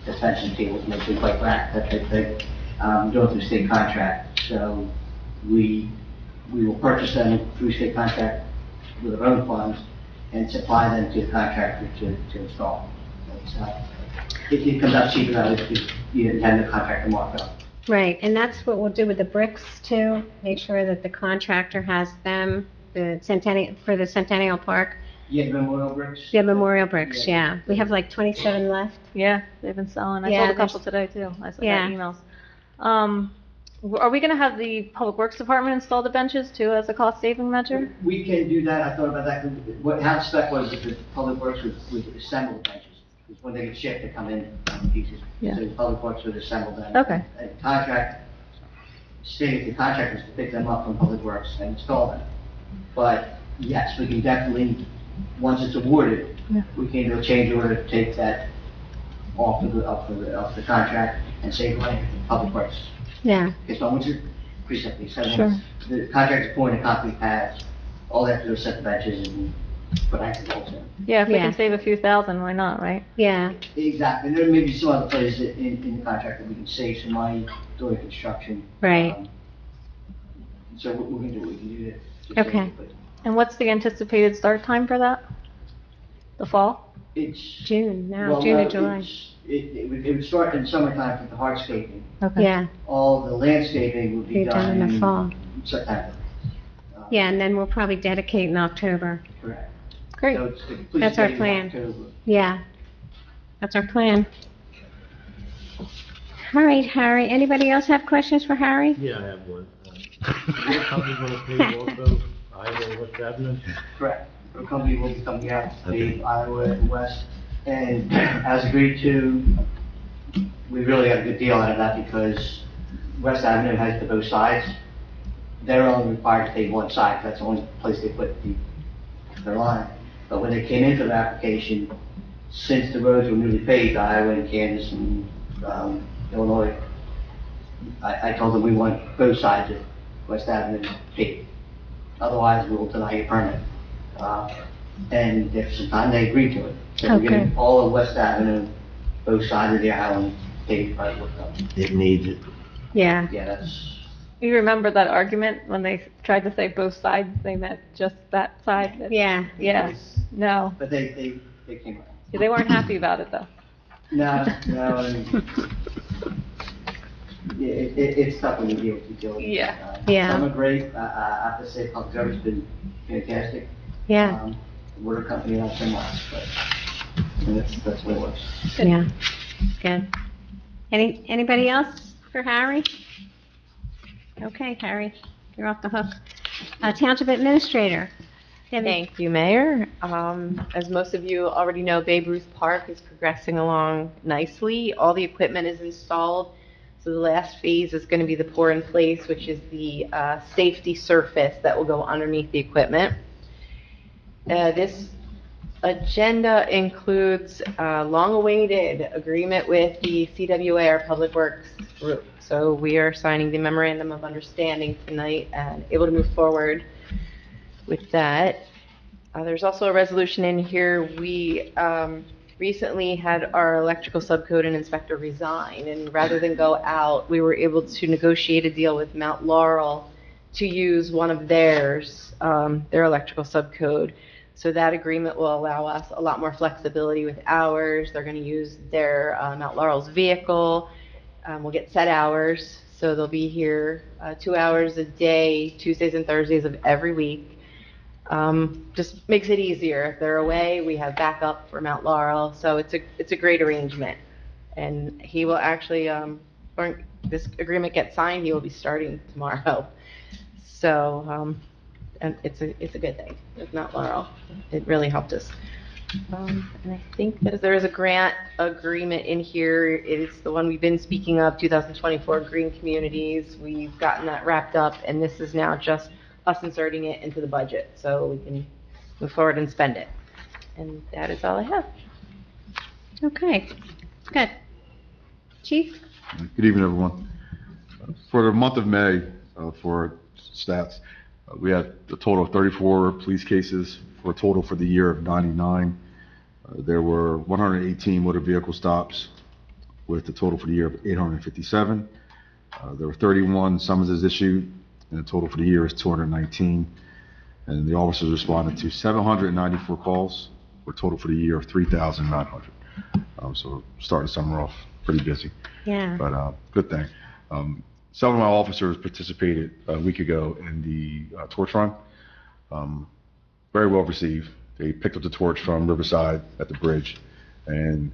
suspension tables, make things like that type of thing, going through state contract. So we will purchase them through state contract with our own funds and supply them to the contractor to install. It comes out cheaper now if you intend the contractor markup. Right, and that's what we'll do with the bricks too. Make sure that the contractor has them, for the Centennial Park. Yeah, the memorial bricks? The memorial bricks, yeah. We have like 27 left. Yeah, they've been selling. I Yeah, sold a couple there's- today too. I got Yeah. emails. Are we gonna have the Public Works Department install the benches too as a cost saving measure? We can do that, I thought about that, how the spec was that the Public Works would assemble the benches. Because when they get shipped, they come in pieces. Yeah. So the Public Works would assemble them. Okay. And the contract, stating the contractors to pick them up from Public Works and install them. But yes, we can definitely, once it's awarded, Yeah. we can do a change order to take that off the contract and save money for Public Works. Yeah, Because once you're precepting, so Sure. once the contractor's pouring the concrete pads, all they have to do is set the benches and put anchor bolts in. Yeah, if we Yeah. can save a few thousand, why not, right? yeah, Exactly, and there may be some other places in the contract that we can save some money during construction. right. So we can do that. Okay. And what's the anticipated start time for that? The fall? It's. June, now, well, June no, or July. It would start in summertime with the hardscaping. Okay. Yeah, All the landscaping would be be done in the fall. September. Yeah, and then we'll probably dedicate in October. Correct. Great. So it's to complete That's our in plan. October. Yeah, that's our plan. All right, Harry, anybody else have questions for Harry? Yeah, I have one. Your company's gonna pay also Iowa West Avenue? Correct. The company will be coming out to the Iowa and West, and as agreed to, we really got a good deal out of that because West Avenue has the both sides. They're only required to pay one side, that's the only place they put their line. But when they came in for the application, since the roads were newly paved, Iowa and Kansas and Illinois, I told them we want both sides of West Avenue paved. Otherwise, we will deny your permit. And if some time, they agreed to it. So we're Okay. getting all of West Avenue, both sides of the island paved by the It needs it. Yeah, Yeah, that's, You remember that argument when they tried to say both sides, they meant just that side? yeah. Yeah, no. but they came around. They weren't happy about it though. No, and yeah, it's tough when you deal with utilities. Yeah. Yeah. Some are great, I have to say, public service has been fantastic. Yeah, We're a company not so much, but and that's what it was. yeah, good. Anybody else for Harry? Okay, Harry, you're off the hook. Township Administrator. Debbie. Thank you, Mayor. As most of you already know, Babe Ruth Park is progressing along nicely. All the equipment is installed. So the last phase is going to be the pour in place, which is the safety surface that will go underneath the equipment. This agenda includes a long-awaited agreement with the CWA, our Public Works group. So we are signing the memorandum of understanding tonight and able to move forward with that. There's also a resolution in here. We recently had our electrical subcode and inspector resign, and rather than go out, we were able to negotiate a deal with Mount Laurel to use one of theirs, their electrical subcode. So that agreement will allow us a lot more flexibility with hours. They're going to use their Mount Laurel's vehicle. We'll get set hours, so they'll be here 2 hours a day, Tuesdays and Thursdays of every week. Just makes it easier. If they're away, we have backup for Mount Laurel, so it's a great arrangement. And he will actually, when this agreement gets signed, he will be starting tomorrow. So, and it's a good thing with Mount Laurel. It really helped us. And I think that there is a grant agreement in here. It is the one we've been speaking of, 2024 Green Communities. We've gotten that wrapped up, and this is now just us inserting it into the budget so we can move forward and spend it. And that is all I have. Okay, good. Chief? Good evening, everyone. For the month of May, for stats, we had a total of 34 police cases for a total for the year of 99. There were 118 motor vehicle stops with a total for the year of 857. There were 31 summonses issued, and the total for the year is 219. And the officers responded to 794 calls, for a total for the year of 3,900. So starting the summer off pretty busy. Yeah. But good thing. Some of my officers participated a week ago in the torch run. Very well received. They picked up the torch from Riverside at the bridge, and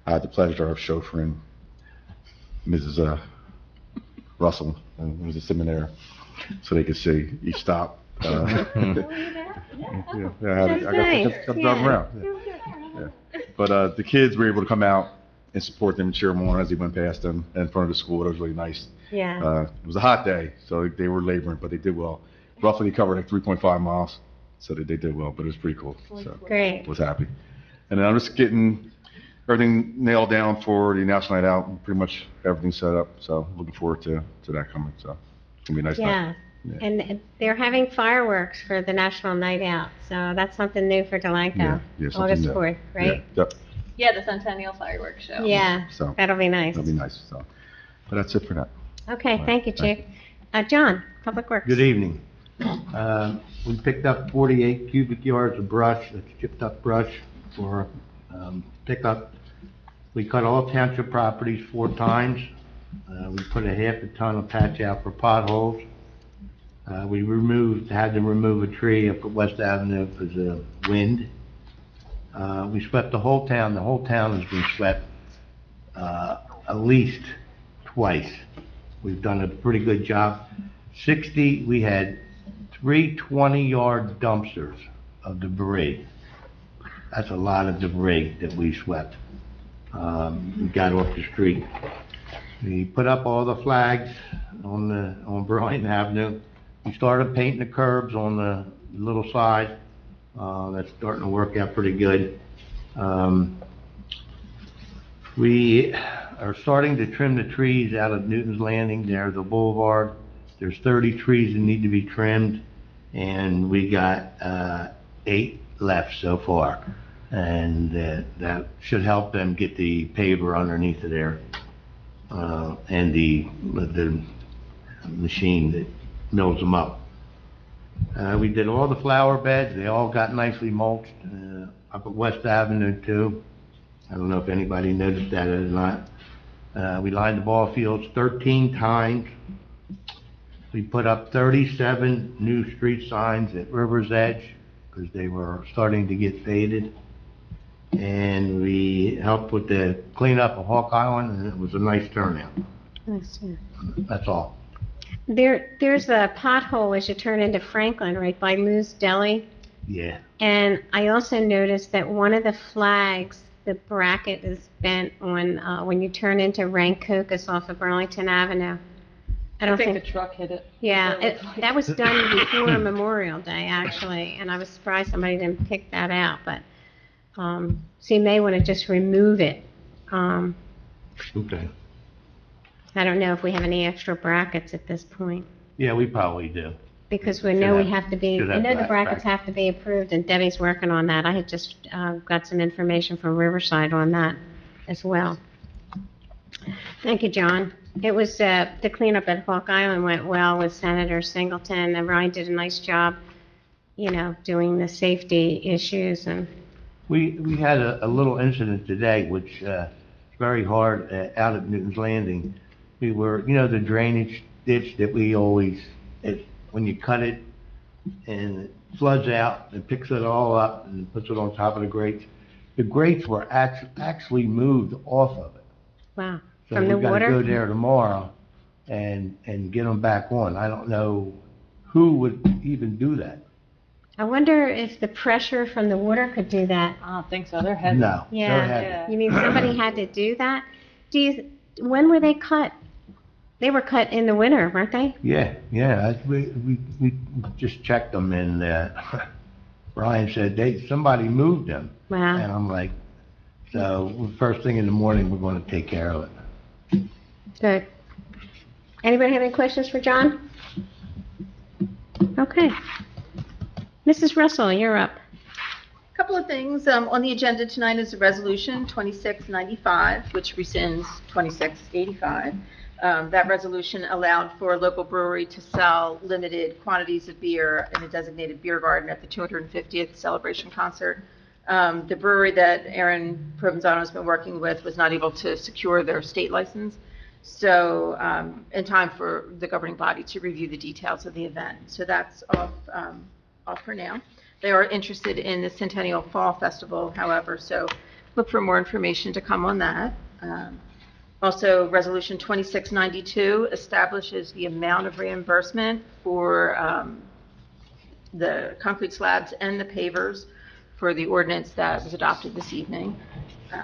I had the pleasure of chauffeuring Mrs. Russell and Mrs. Seminaire so they could see each stop. I got driving around. Yeah. But the kids were able to come out and support them and cheer them on as they went past them in front of the school. It was really nice. Yeah. It was a hot day, so they were laboring, but they did well. Roughly covered like 3.5 miles, so they did well, but it was pretty cool. So Great. was happy. And then I'm just getting everything nailed down for the National Night Out. Pretty much everything set up, so looking forward to that coming. So it's gonna be a nice night. Yeah. And they're having fireworks for the National Night Out, so that's something new for Delanco. Yeah, something August new. 4th, right? Yeah, yep. Yeah, the Centennial Fireworks Show. Yeah, So that'll be nice. that'll be nice. So, but that's it for that. Okay, right, thank you, thank Chief. John, Public Works. Good evening. We picked up 48 cubic yards of brush, that's chipped up brush for pickup. We cut all township properties 4 times. We put a half a ton of patch out for potholes. We had to remove a tree up at West Avenue because of wind. We swept the whole town. The whole town has been swept at least twice. We've done a pretty good job. We had 3 20-yard dumpsters of debris. That's a lot of debris that we swept. We got off the street. We put up all the flags on Bryant Avenue. We started painting the curbs on the little side. That's starting to work out pretty good. We are starting to trim the trees out of Newton's Landing there, the boulevard. There's 30 trees that need to be trimmed, and we got 8 left so far. And that should help them get the paver underneath of there, and the machine that mills them up. We did all the flower beds. They all got nicely mulched up at West Avenue too. I don't know if anybody noticed that or not. We lined the ball fields 13 times. We put up 37 new street signs at River's Edge because they were starting to get faded. And we helped with the cleanup of Hawk Island, and it was a nice turnout. Nice, yeah. That's all. There's a pothole as you turn into Franklin, right by Lou's Deli. Yeah. And I also noticed that one of the flags, the bracket is bent on when you turn into Rancocas off of Burlington Avenue. I think the truck hit it. Yeah, that was done before Memorial Day, actually, and I was surprised somebody didn't pick that out, but, so you may want to just remove it. Okay. I don't know if we have any extra brackets at this point, Yeah, we probably do. because we know we have- have to be, should I have know the black brackets brackets. have to be approved, and Debbie's working on that. I had just got some information from Riverside on that as well. Thank you, John. It was, the cleanup at Hawk Island went well with Senator Singleton, and Ryan did a nice job, doing the safety issues, and, We had a little incident today, which is very hard out at Newton's Landing. We were, the drainage ditch that we always, when you cut it and it floods out and picks it all up and puts it on top of the grates. The grates were actually moved off of it. wow. So From the we've got to go water? there tomorrow and get them back on. I don't know who would even do that. I wonder if the pressure from the water could do that. I don't think so. They're heavy. No. they're Yeah, heavy. you mean somebody had to do that? When were they cut? They were cut in the winter, weren't they? Yeah. We just checked them and Brian said somebody moved them. Wow. And I'm like, So first thing in the morning, we're going to take care of it. Good. Anybody have any questions for John? Okay. Mrs. Russell, you're up. Couple of things. On the agenda tonight is a resolution 2695, which rescinds 2685. That resolution allowed for a local brewery to sell limited quantities of beer in a designated beer garden at the 250th celebration concert. The brewery that Aaron Provenzano has been working with was not able to secure their state license, so in time for the governing body to review the details of the event. So that's off for now. They are interested in the Centennial Fall Festival, however, so look for more information to come on that. Also, Resolution 2692 establishes the amount of reimbursement for the concrete slabs and the pavers for the ordinance that was adopted this evening. A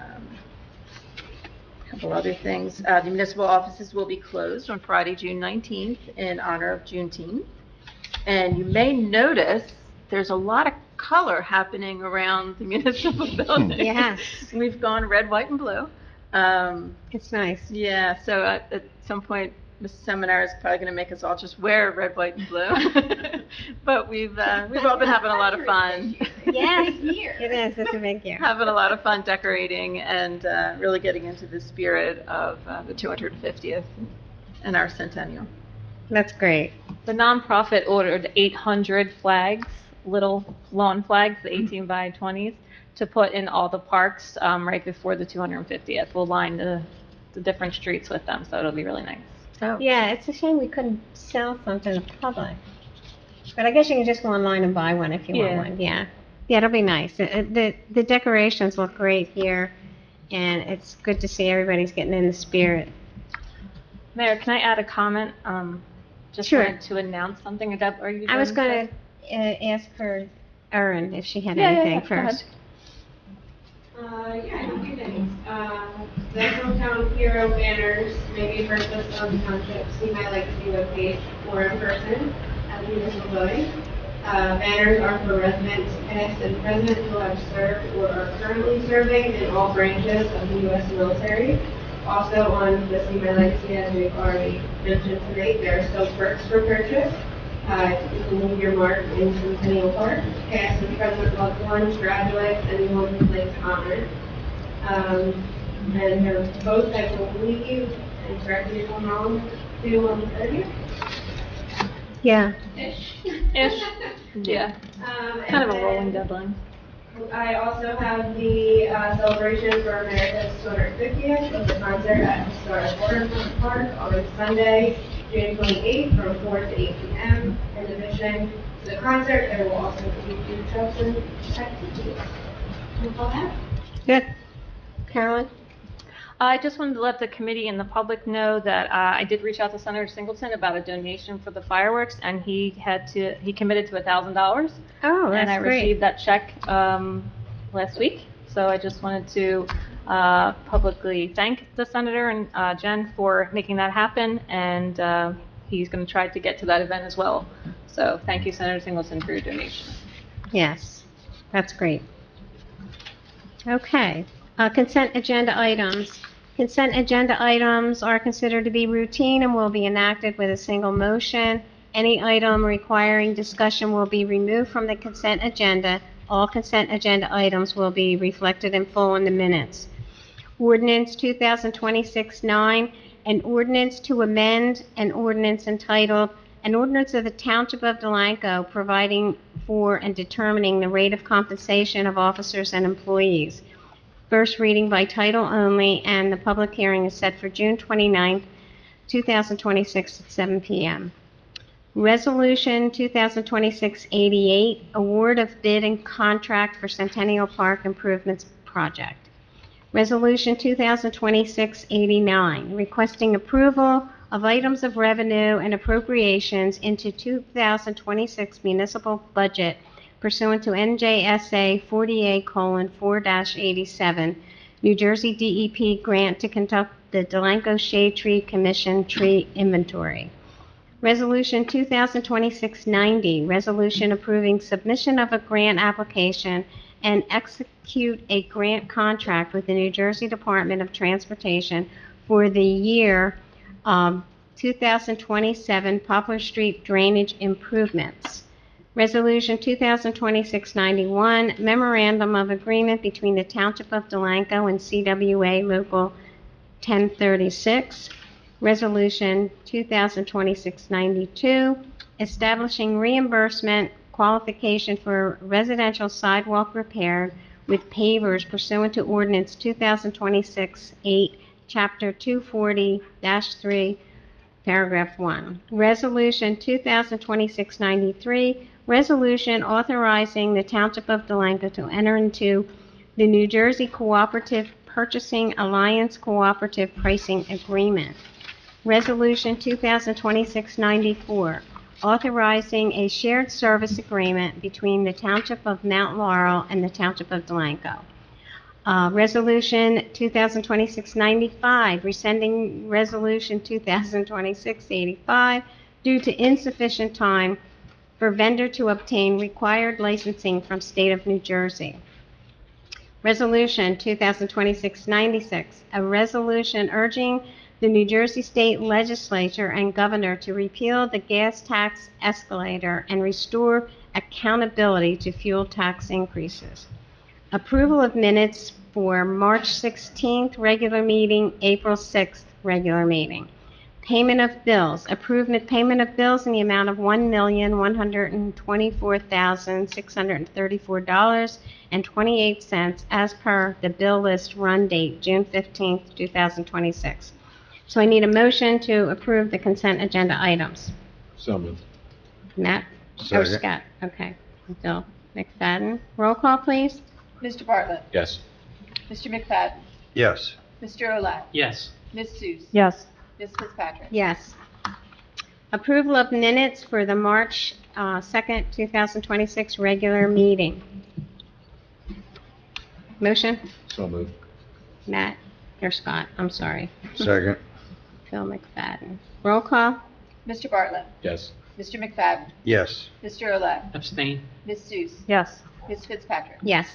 couple other things. The municipal offices will be closed on Friday, June 19th in honor of Juneteenth. And you may notice there's a lot of color happening around the municipal building. Yes. We've gone red, white, and blue. It's nice. Yeah, so at some point, Mrs. Seminary is probably going to make us all just wear red, white, and blue. But we've all been having a lot of fun. Yes, it is. It's a big year. Having a lot of fun decorating and really getting into the spirit of the 250th and our centennial. That's great. The nonprofit ordered 800 flags, little lawn flags, the 18 by 20s, to put in all the parks right before the 250th. We'll line the different streets with them, so it'll be really nice. Oh. Yeah, it's a shame we couldn't sell something to the public. But I guess you can just go online and buy one if you want one. Yeah. Yeah, it'll be nice. The decorations look great here, and it's good to see everybody's getting in the spirit. Mayor, can I add a comment? Just Sure. wanted to announce something. Are you I was done, going Beth? to ask for Erin if she had anything Go ahead. first. Yeah, a few things. The hometown hero banners may be purchased on the township See My Legacy webpage or in person at the municipal building. Banners are for residents, past and present, who have served or are currently serving in all branches of the U.S. military. Also on the See My Legacy, as we've already mentioned tonight, there are still perks for purchase. You can leave your mark in Centennial Park, past and present loved ones, graduates, anyone who'd like to honor. And they're both, I believe, and correct me if I'm wrong, due on the 30th? Yeah. Ish. Yeah. Kind of a rolling deadline. I also have the celebration for America's 250th with the concert at Historic Waterfront Park on Sunday, June 28th from 4 to 8 p.m. In addition to the concert, there will also be food trucks and activities. That's all I have. Good. Carolyn? I just wanted to let the committee and the public know that I did reach out to Senator Singleton about a donation for the fireworks, and he committed to $1,000. Oh, that's and I great. received that check last week. So I just wanted to publicly thank the senator and Jen for making that happen, and he's going to try to get to that event as well. So thank you, Senator Singleton, for your donation. Yes, that's great. Okay, consent agenda items. Consent agenda items are considered to be routine and will be enacted with a single motion. Any item requiring discussion will be removed from the consent agenda. All consent agenda items will be reflected in full in the minutes. Ordinance 2026-9, an ordinance to amend an ordinance entitled, an ordinance of the Township of Delanco providing for and determining the rate of compensation of officers and employees. First reading by title only, and the public hearing is set for June 29, 2026 at 7 p.m. Resolution 2026-88, award of bid and contract for Centennial Park Improvements Project. Resolution 2026-89, requesting approval of items of revenue and appropriations into 2026 municipal budget pursuant to NJSA 48:4-87, New Jersey DEP grant to conduct the Delanco Shade Tree Commission tree inventory. Resolution 2026-90, resolution approving submission of a grant application and execute a grant contract with the New Jersey Department of Transportation for the year 2027 Poplar Street drainage improvements. Resolution 2026-91, Memorandum of Agreement between the Township of Delanco and CWA Local 1036. Resolution 2026-92, establishing reimbursement qualification for residential sidewalk repair with pavers pursuant to Ordinance 2026-8, Chapter 240-3, Paragraph 1. Resolution 2026-93, resolution authorizing the Township of Delanco to enter into the New Jersey Cooperative Purchasing Alliance Cooperative Pricing Agreement. Resolution 2026-94, authorizing a shared service agreement between the Township of Mount Laurel and the Township of Delanco. Resolution 2026-95, rescinding Resolution 2026-85 due to insufficient time for vendor to obtain required licensing from State of New Jersey. Resolution 2026-96, a resolution urging the New Jersey State Legislature and Governor to repeal the gas tax escalator and restore accountability to fuel tax increases. Approval of minutes for March 16th regular meeting, April 6th regular meeting. Payment of bills. Approval payment of bills in the amount of $1,124,634.28 as per the bill list run date June 15th, 2026. So I need a motion to approve the consent agenda items. So moved. Matt? Second. Or Scott? Okay. Bill McFadden. Roll call, please. Mr. Bartlett. Yes. Mr. McFadden. Yes. Mr. Olet. Yes. Ms. Seuss. Yes. Ms. Fitzpatrick. Yes. Approval of minutes for the March 2nd, 2026 regular meeting. Motion? So moved. Matt or Scott? I'm sorry. Second. Phil McFadden. Roll call? Mr. Bartlett. Yes. Mr. McFadden. Yes. Mr. Olet. Abstain. Ms. Seuss. Yes. Ms. Fitzpatrick. Yes.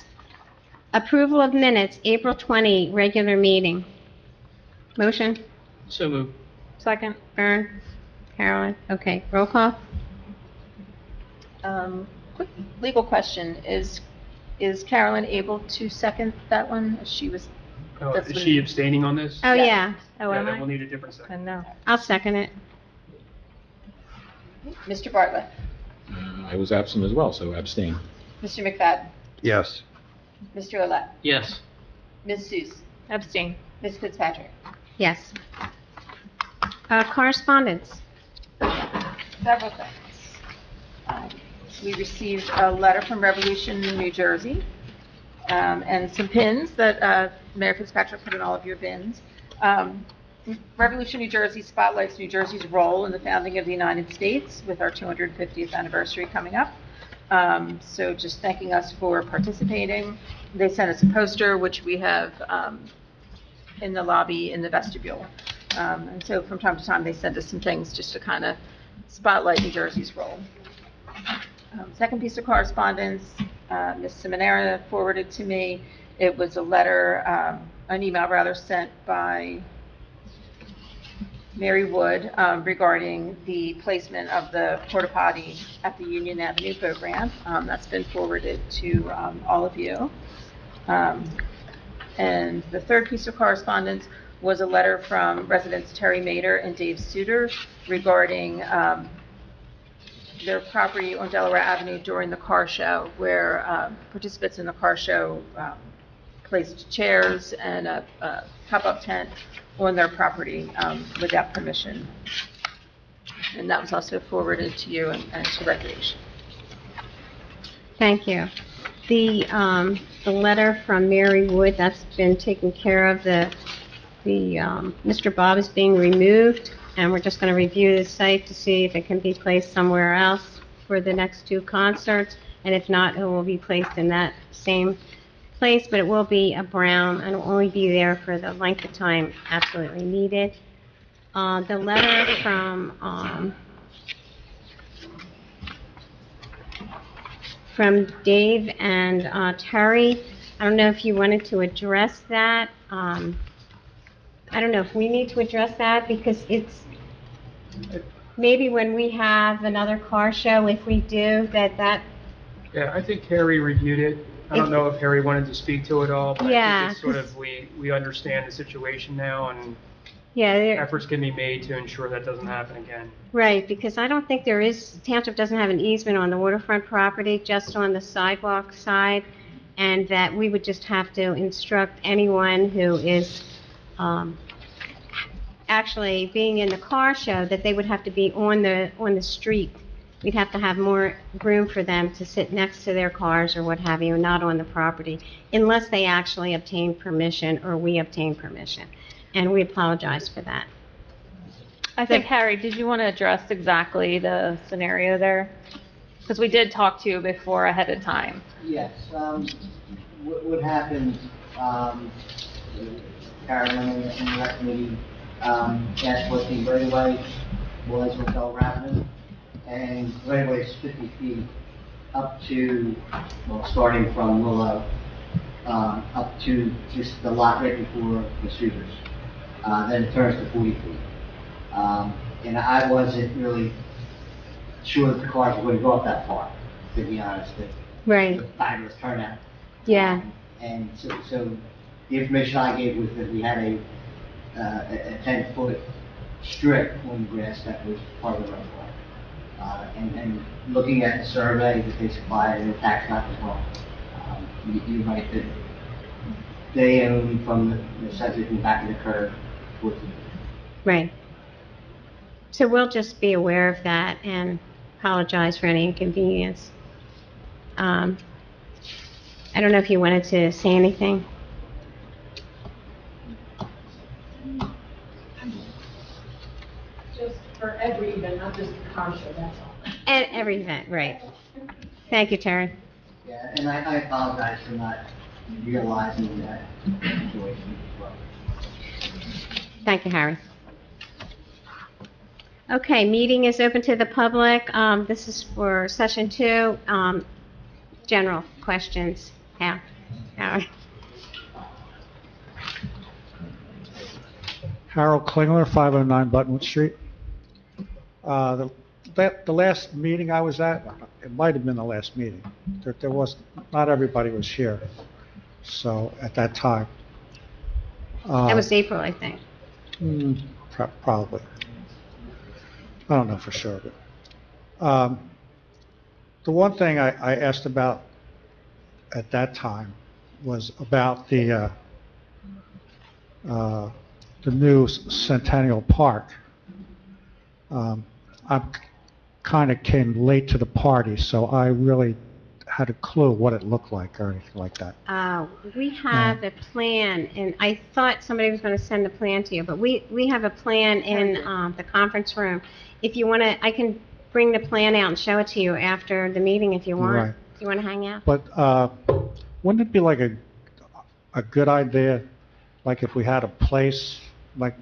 Approval of minutes, April 20 regular meeting. Motion? So moved. Second. Byrne? Carolyn? Okay. Roll call? Quick legal question, is Carolyn able to second that one? She was, That's Is what- she abstaining on this? Oh, Yes. yeah. Oh, Yeah, am then we'll I? need a different second. And no. I'll second it. Mr. Bartlett. I was absent as well, so abstain. Mr. McFadden. Yes. Mr. Olet. Yes. Ms. Seuss. Abstain. Ms. Fitzpatrick. Yes. Correspondence. Several things. We received a letter from Revolution, New Jersey, and some pins that Mayor Fitzpatrick put in all of your bins. Revolution, New Jersey spotlights New Jersey's role in the founding of the United States with our 250th anniversary coming up. So just thanking us for participating. They sent us a poster, which we have in the lobby in the vestibule. And so from time to time, they send us some things just to kind of spotlight New Jersey's role. Second piece of correspondence, Ms. Seminara forwarded to me. It was a letter, an email rather, sent by Mary Wood regarding the placement of the porta potty at the Union Avenue boat ramp. That's been forwarded to all of you. And the third piece of correspondence was a letter from residents Terry Mader and Dave Suter regarding their property on Delaware Avenue during the car show, where participants in the car show placed chairs and a pop-up tent on their property without permission. And that was also forwarded to you and to Recreation. Thank you. The letter from Mary Wood, that's been taken care of. Mr. Bob is being removed, and we're just going to review the site to see if it can be placed somewhere else for the next two concerts, and if not, it will be placed in that same place, but it will be a brown, and it will only be there for the length of time absolutely needed. The letter from from Dave and Terry. I don't know if you wanted to address that. I don't know if we need to address that because it's, maybe when we have another car show, if we do, that, Yeah, I think Harry reviewed it. I don't know if Harry wanted to speak to it all, but I Yeah, think it's sort of, we understand the situation now, and yeah, efforts can be made to ensure that doesn't happen again. right, because I don't think there is, Township doesn't have an easement on the waterfront property, just on the sidewalk side, and that we would just have to instruct anyone who is actually being in the car show that they would have to be on the street. We'd have to have more room for them to sit next to their cars or what have you, not on the property, unless they actually obtain permission or we obtain permission. And we apologize for that. I think, Harry, did you want to address exactly the scenario there? Because we did talk to you before ahead of time. Yes, what happened, Carolyn and the rec committee, asked what the right of way was with Bell Avenue, and right of way is 50 feet up to, well, starting from Willow, up to just the lot right before the Supers. Then it turns to 40 feet. And I wasn't really sure that the cars were going to go up that far, to be honest. Right. The fabulous turnout. Yeah. And so the information I gave was that we had a 10-foot strip on the grass that was part of the roadway. And looking at the survey that they supplied and the tax map as well, you're right that they own from the subject and back of the curve towards the. Right. So we'll just be aware of that and apologize for any inconvenience. I don't know if you wanted to say anything. Just for every event, not just the car show, that's all. At every event, right. Thank you, Terry. Yeah, and I apologize for not realizing that situation as well. Thank you, Harry. Okay, meeting is open to the public. This is for session 2. General questions. Howard. Harold Klingler, 509 Buttonwood Street. The last meeting I was at, it might have been the last meeting. There was, not everybody was here, so, at that time. That was April, I think. Probably. I don't know for sure, but, the one thing I asked about at that time was about the new Centennial Park. I kind of came late to the party, so I really had a clue what it looked like or anything like that. We have a plan, and I thought somebody was going to send a plan to you, but we have a plan in the conference room. If you want to, I can bring the plan out and show it to you after the meeting if you want. Right. If you want to hang out. But wouldn't it be like a good idea, like if we had a place like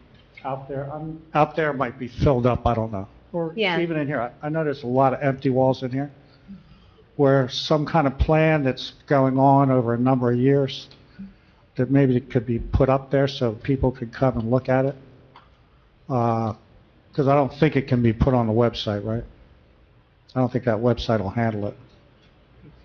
out there? Out there might be filled up, I don't know. Or Yeah. even in here. I know there's a lot of empty walls in here, where some kind of plan that's going on over a number of years, that maybe it could be put up there so people could come and look at it. Because I don't think it can be put on the website, right? I don't think that website will handle it.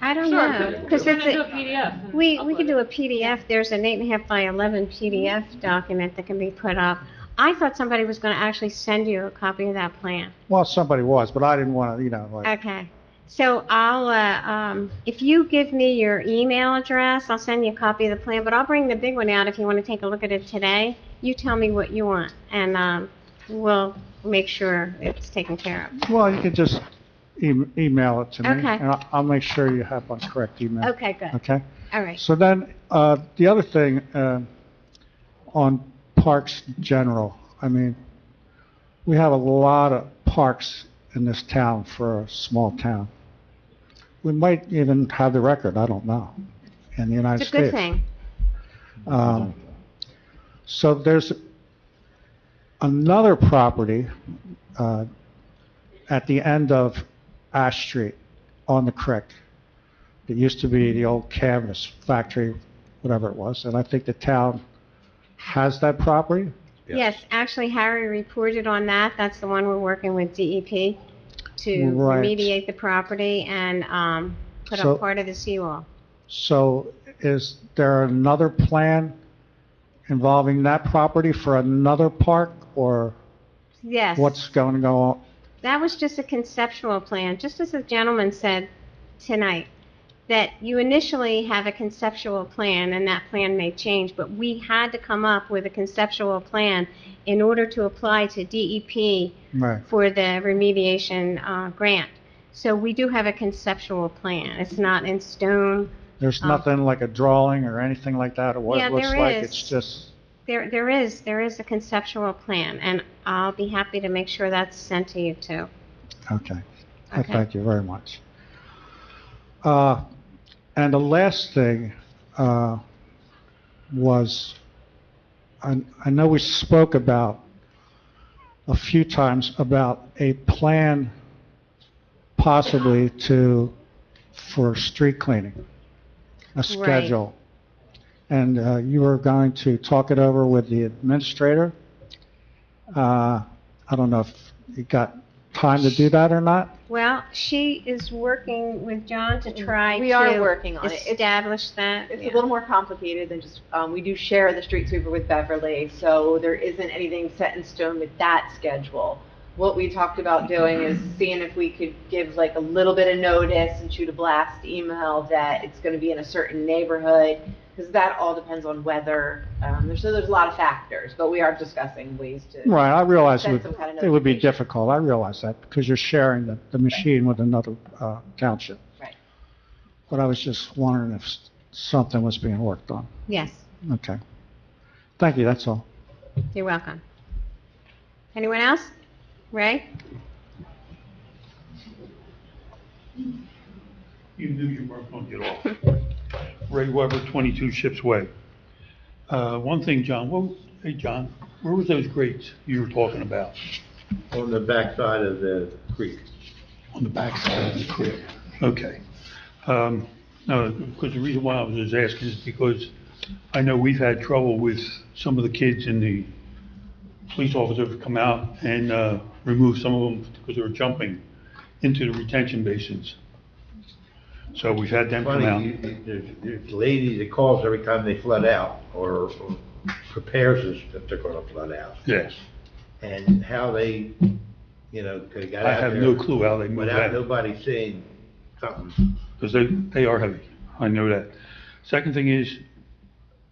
I don't Sure, know. Because we're gonna do a PDF. and we upload could it. do a PDF. There's an 8.5 by 11 PDF document that can be put up. I thought somebody was going to actually send you a copy of that plan. Well, somebody was, but I didn't want to, like, Okay. So I'll, if you give me your email address, I'll send you a copy of the plan, but I'll bring the big one out if you want to take a look at it today. You tell me what you want, and we'll make sure it's taken care of. well, you could just email it to me. Okay. And I'll make sure you have my correct email. Okay, good. Okay? All right. So then, the other thing, on parks in general, I mean, we have a lot of parks in this town for a small town. We might even have the record, I don't know, in the United It's a good States. thing. So there's another property at the end of Ash Street on the creek It used to be the old canvas factory, whatever it was, and I think the town has that property. Yes, actually, Harry reported on that. That's the one we're working with DEP to Right. remediate the property and put So- up part of the seawall. So is there another plan involving that property for another park, or Yes. what's going to go on? That was just a conceptual plan, just as the gentleman said tonight, that you initially have a conceptual plan and that plan may change, but we had to come up with a conceptual plan in order to apply to DEP Right. for the remediation grant. So we do have a conceptual plan. It's not in stone. There's nothing like a drawing or anything like that, or what Yeah, it looks there like? is. It's just, There is a conceptual plan, and I'll be happy to make sure that's sent to you too. okay. Okay. Thank you very much. And the last thing was, I know we spoke about a few times about a plan possibly for street cleaning, a schedule. And you were going to talk it over with the administrator. I don't know if you got time to do that or not. Well, she is working with John to try We to are working on it. establish that. It's a little more complicated than just, we do share the street sweeper with Beverly, so there isn't anything set in stone with that schedule. What we talked about doing is seeing if we could give like a little bit of notice and shoot a blast email that it's gonna be in a certain neighborhood, because that all depends on weather. There's a lot of factors, but we are discussing ways to. Right, I realize send some kind of it would be notification. difficult. I realize that because you're sharing the machine with another township. Right. But I was just wondering if something was being worked on. Yes, Okay. Thank you, that's all. you're welcome. Anyone else? Ray? You knew you weren't going to get off. Ray Weber, 22 Ships Way. One thing, John, hey, John, where were those grates you were talking about? On the backside of the creek. On the backside of the creek. Okay. No, because the reason why I was just asking is because I know we've had trouble with some of the kids and the police officers have come out and removed some of them because they were jumping into the retention basins. So we've had them come out. Funny, there's a lady that calls every time they flood out, or prepares us that they're gonna flood out. Yes. And how they, could've got I out have there no clue how they moved without out. nobody saying something. Because they are heavy, I know that. Second thing is,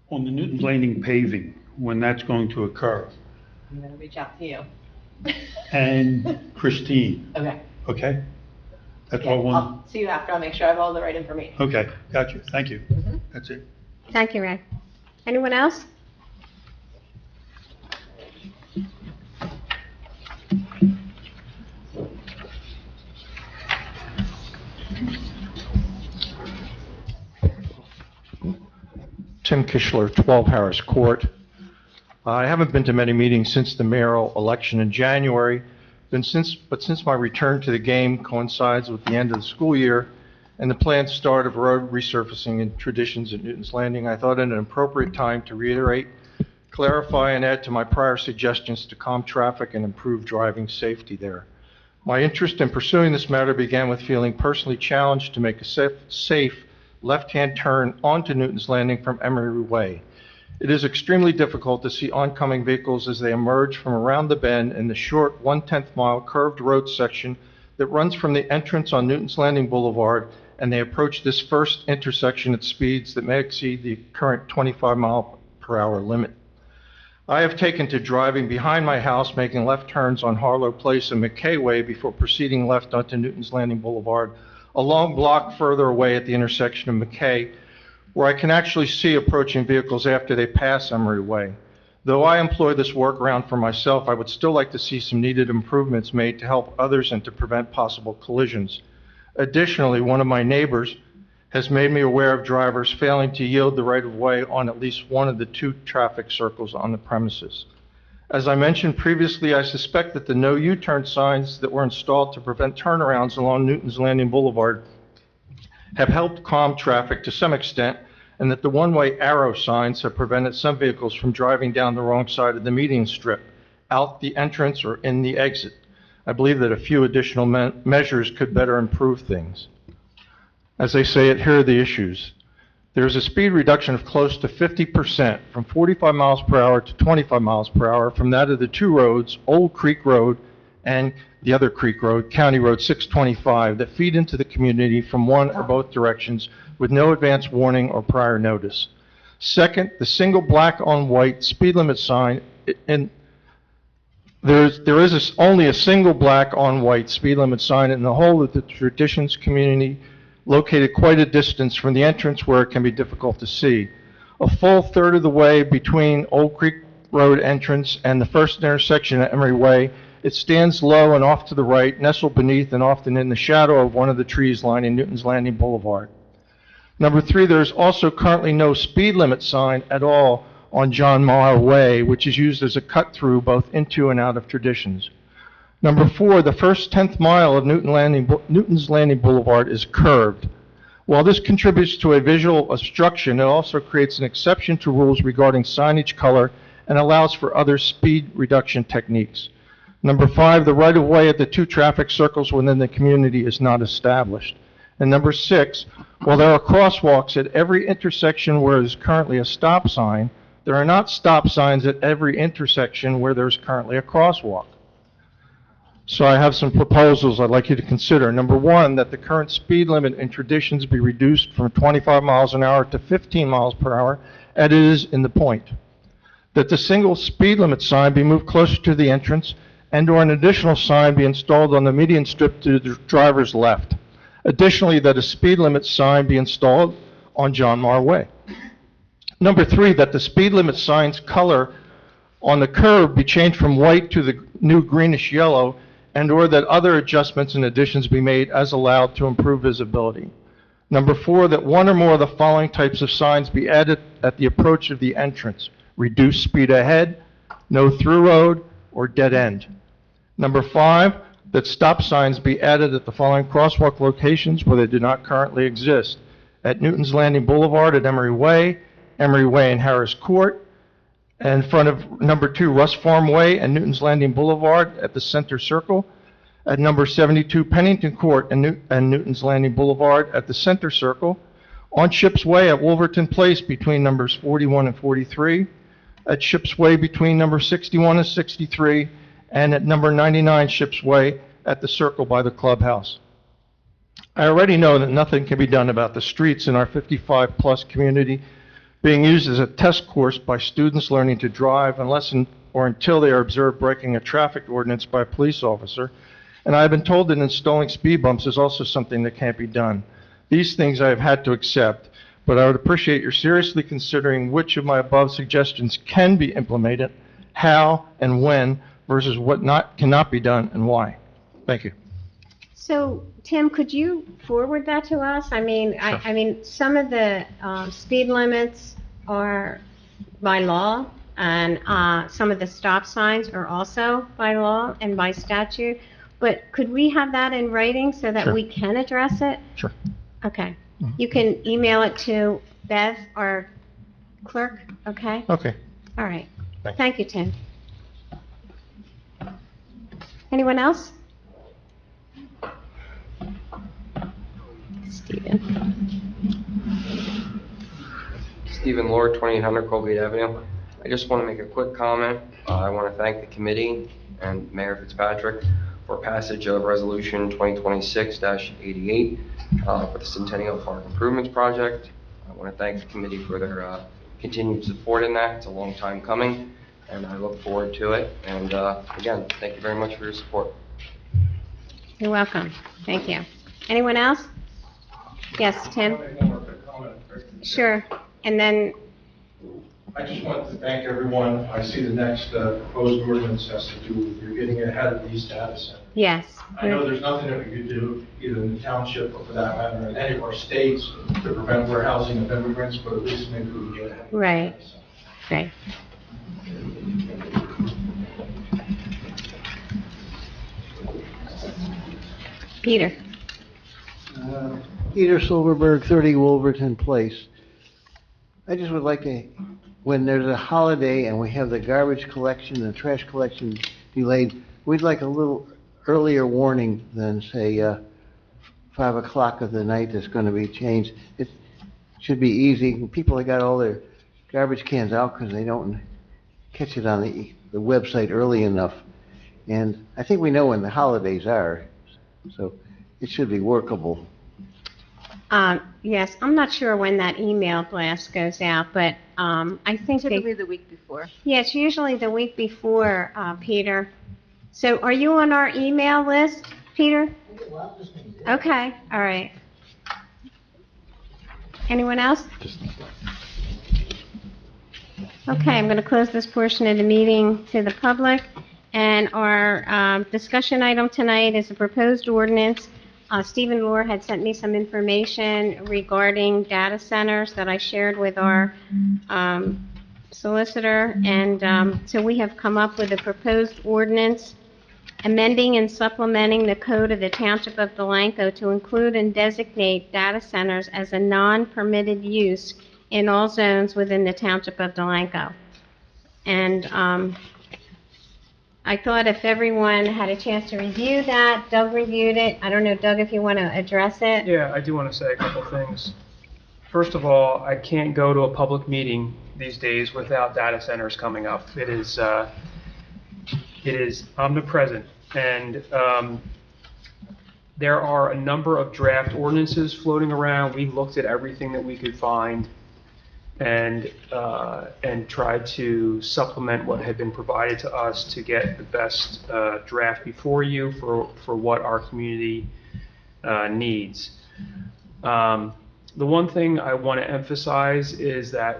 on the Newton's Landing paving, when that's going to occur, I'm gonna reach out to you. and Christine, Okay. okay? That's Yeah, all one, I'll see you after. I'll make sure I have all the right information. okay, got you, thank you. Mhm. That's it. Thank you, Ray. Anyone else? Tim Kishler, 12 Harris Court. I haven't been to many meetings since the mayoral election in January, but since my return to the game coincides with the end of the school year and the planned start of road resurfacing and traditions at Newton's Landing, I thought it an appropriate time to reiterate, clarify, and add to my prior suggestions to calm traffic and improve driving safety there. My interest in pursuing this matter began with feeling personally challenged to make a safe left-hand turn onto Newton's Landing from Emery Way. It is extremely difficult to see oncoming vehicles as they emerge from around the bend in the short 1/10 mile curved road section that runs from the entrance on Newton's Landing Boulevard, and they approach this first intersection at speeds that may exceed the current 25 mile per hour limit. I have taken to driving behind my house, making left turns on Harlow Place and McKay Way before proceeding left onto Newton's Landing Boulevard, a long block further away at the intersection of McKay, where I can actually see approaching vehicles after they pass Emery Way. Though I employ this workaround for myself, I would still like to see some needed improvements made to help others and to prevent possible collisions. Additionally, one of my neighbors has made me aware of drivers failing to yield the right-of-way on at least one of the two traffic circles on the premises. As I mentioned previously, I suspect that the no U-turn signs that were installed to prevent turnarounds along Newton's Landing Boulevard have helped calm traffic to some extent, and that the one-way arrow signs have prevented some vehicles from driving down the wrong side of the median strip, out the entrance or in the exit. I believe that a few additional measures could better improve things. As they say it, here are the issues. There's a speed reduction of close to 50%, from 45 miles per hour to 25 miles per hour, from that of the two roads, Old Creek Road and the other Creek Road, County Road 625, that feed into the community from one or both directions with no advance warning or prior notice. Second, the single black on white speed limit sign, and only a single black on white speed limit sign in the whole of the Traditions community, located quite a distance from the entrance where it can be difficult to see. A full third of the way between Old Creek Road entrance and the first intersection at Emery Way, it stands low and off to the right, nestled beneath and often in the shadow of one of the trees lining Newton's Landing Boulevard. Number 3, there's also currently no speed limit sign at all on John Maher Way, which is used as a cut-through both into and out of Traditions. Number 4, the first 10th mile of Newton's Landing Boulevard is curved. While this contributes to a visual obstruction, it also creates an exception to rules regarding signage color and allows for other speed reduction techniques. Number 5, the right-of-way at the two traffic circles within the community is not established. And number 6, while there are crosswalks at every intersection where there's currently a stop sign, there are not stop signs at every intersection where there's currently a crosswalk. So I have some proposals I'd like you to consider. Number 1, that the current speed limit in Traditions be reduced from 25 miles an hour to 15 miles per hour, as it is in the point. That the single speed limit sign be moved closer to the entrance, and/or an additional sign be installed on the median strip to the driver's left. Additionally, that a speed limit sign be installed on John Maher Way. Number 3, that the speed limit sign's color on the curb be changed from white to the new greenish yellow, and/or that other adjustments and additions be made as allowed to improve visibility. Number 4, that one or more of the following types of signs be added at the approach of the entrance: reduced speed ahead, no through road, or dead end. Number 5, that stop signs be added at the following crosswalk locations where they do not currently exist: at Newton's Landing Boulevard at Emery Way and Harris Court, in front of number 2 Russ Farm Way and Newton's Landing Boulevard at the center circle, at number 72 Pennington Court and Newton's Landing Boulevard at the center circle, on Ships Way at Wolverton Place between numbers 41 and 43, at Ships Way between number 61 and 63, and at number 99 Ships Way at the circle by the clubhouse. I already know that nothing can be done about the streets in our 55-plus community being used as a test course by students learning to drive unless or until they are observed breaking a traffic ordinance by a police officer. And I have been told that installing speed bumps is also something that can't be done. These things I have had to accept, but I would appreciate your seriously considering which of my above suggestions can be implemented, how and when, versus what cannot be done and why. Thank you. So, Tim, could you forward that to us? I mean, Sure. I mean, some of the speed limits are by law, and some of the stop signs are also by law and by statute. But could we have that in writing so that Sure. we can address it? Sure. Okay. You can email it to Bev, our clerk, okay? Okay. All right. Thanks. Thank you, Tim. Anyone else? Stephen. Stephen Lord, 2800 Colgate Avenue. I just want to make a quick comment. I want to thank the committee and Mayor Fitzpatrick for passage of Resolution 2026-88 for the Centennial Park Improvements Project. I want to thank the committee for their continued support in that. It's a long time coming, and I look forward to it. And again, thank you very much for your support. You're welcome. Thank you. Anyone else? Yes, Tim? Sure. And then, I just wanted to thank everyone. I see the next proposed ordinance has to do with you're getting ahead of these data centers. yes. I know there's nothing that we could do, either in the township or for that matter, in any of our states, to prevent warehousing of immigrants, but at least maybe we can get ahead. Right. Right. Peter? Peter Silverberg, 30 Wolverton Place. I just would like to, when there's a holiday and we have the garbage collection and trash collection delayed, we'd like a little earlier warning than, say, 5 o'clock of the night that's going to be changed. It should be easy. People have got all their garbage cans out because they don't catch it on the website early enough. And I think we know when the holidays are, so it should be workable. Yes, I'm not sure when that email blast goes out, but I think Typically the week before. yeah, it's usually the week before, Peter. So are you on our email list, Peter? Okay, all right. Anyone else? Okay, I'm going to close this portion of the meeting to the public. And our discussion item tonight is a proposed ordinance. Stephen Lohr had sent me some information regarding data centers that I shared with our solicitor. And so we have come up with a proposed ordinance amending and supplementing the code of the Township of Delanco to include and designate data centers as a non-permitted use in all zones within the Township of Delanco. And I thought if everyone had a chance to review that, Doug reviewed it. I don't know, Doug, if you want to address it? Yeah, I do want to say a couple things. First of all, I can't go to a public meeting these days without data centers coming up. It is omnipresent, and there are a number of draft ordinances floating around. We looked at everything that we could find and tried to supplement what had been provided to us to get the best draft before you for what our community needs. The one thing I want to emphasize is that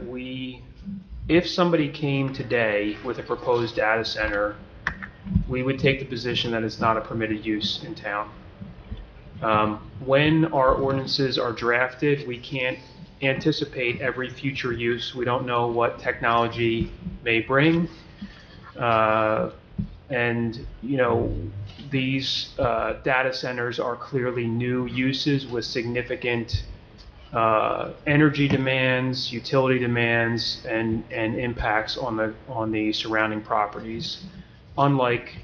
if somebody came today with a proposed data center, we would take the position that it's not a permitted use in town. When our ordinances are drafted, we can't anticipate every future use. We don't know what technology may bring. And, you know, these data centers are clearly new uses with significant energy demands, utility demands, and impacts on the surrounding properties, unlike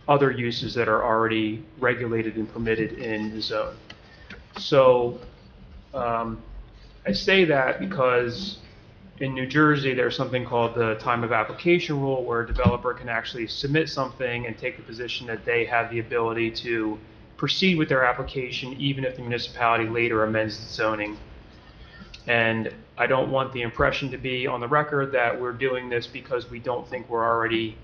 other uses that are already regulated and permitted in the zone. So I say that because in New Jersey there's something called the time of application rule, where a developer can actually submit something and take the position that they have the ability to proceed with their application even if the municipality later amends the zoning. And I don't want the impression to be on the record that we're doing this because we don't think we're already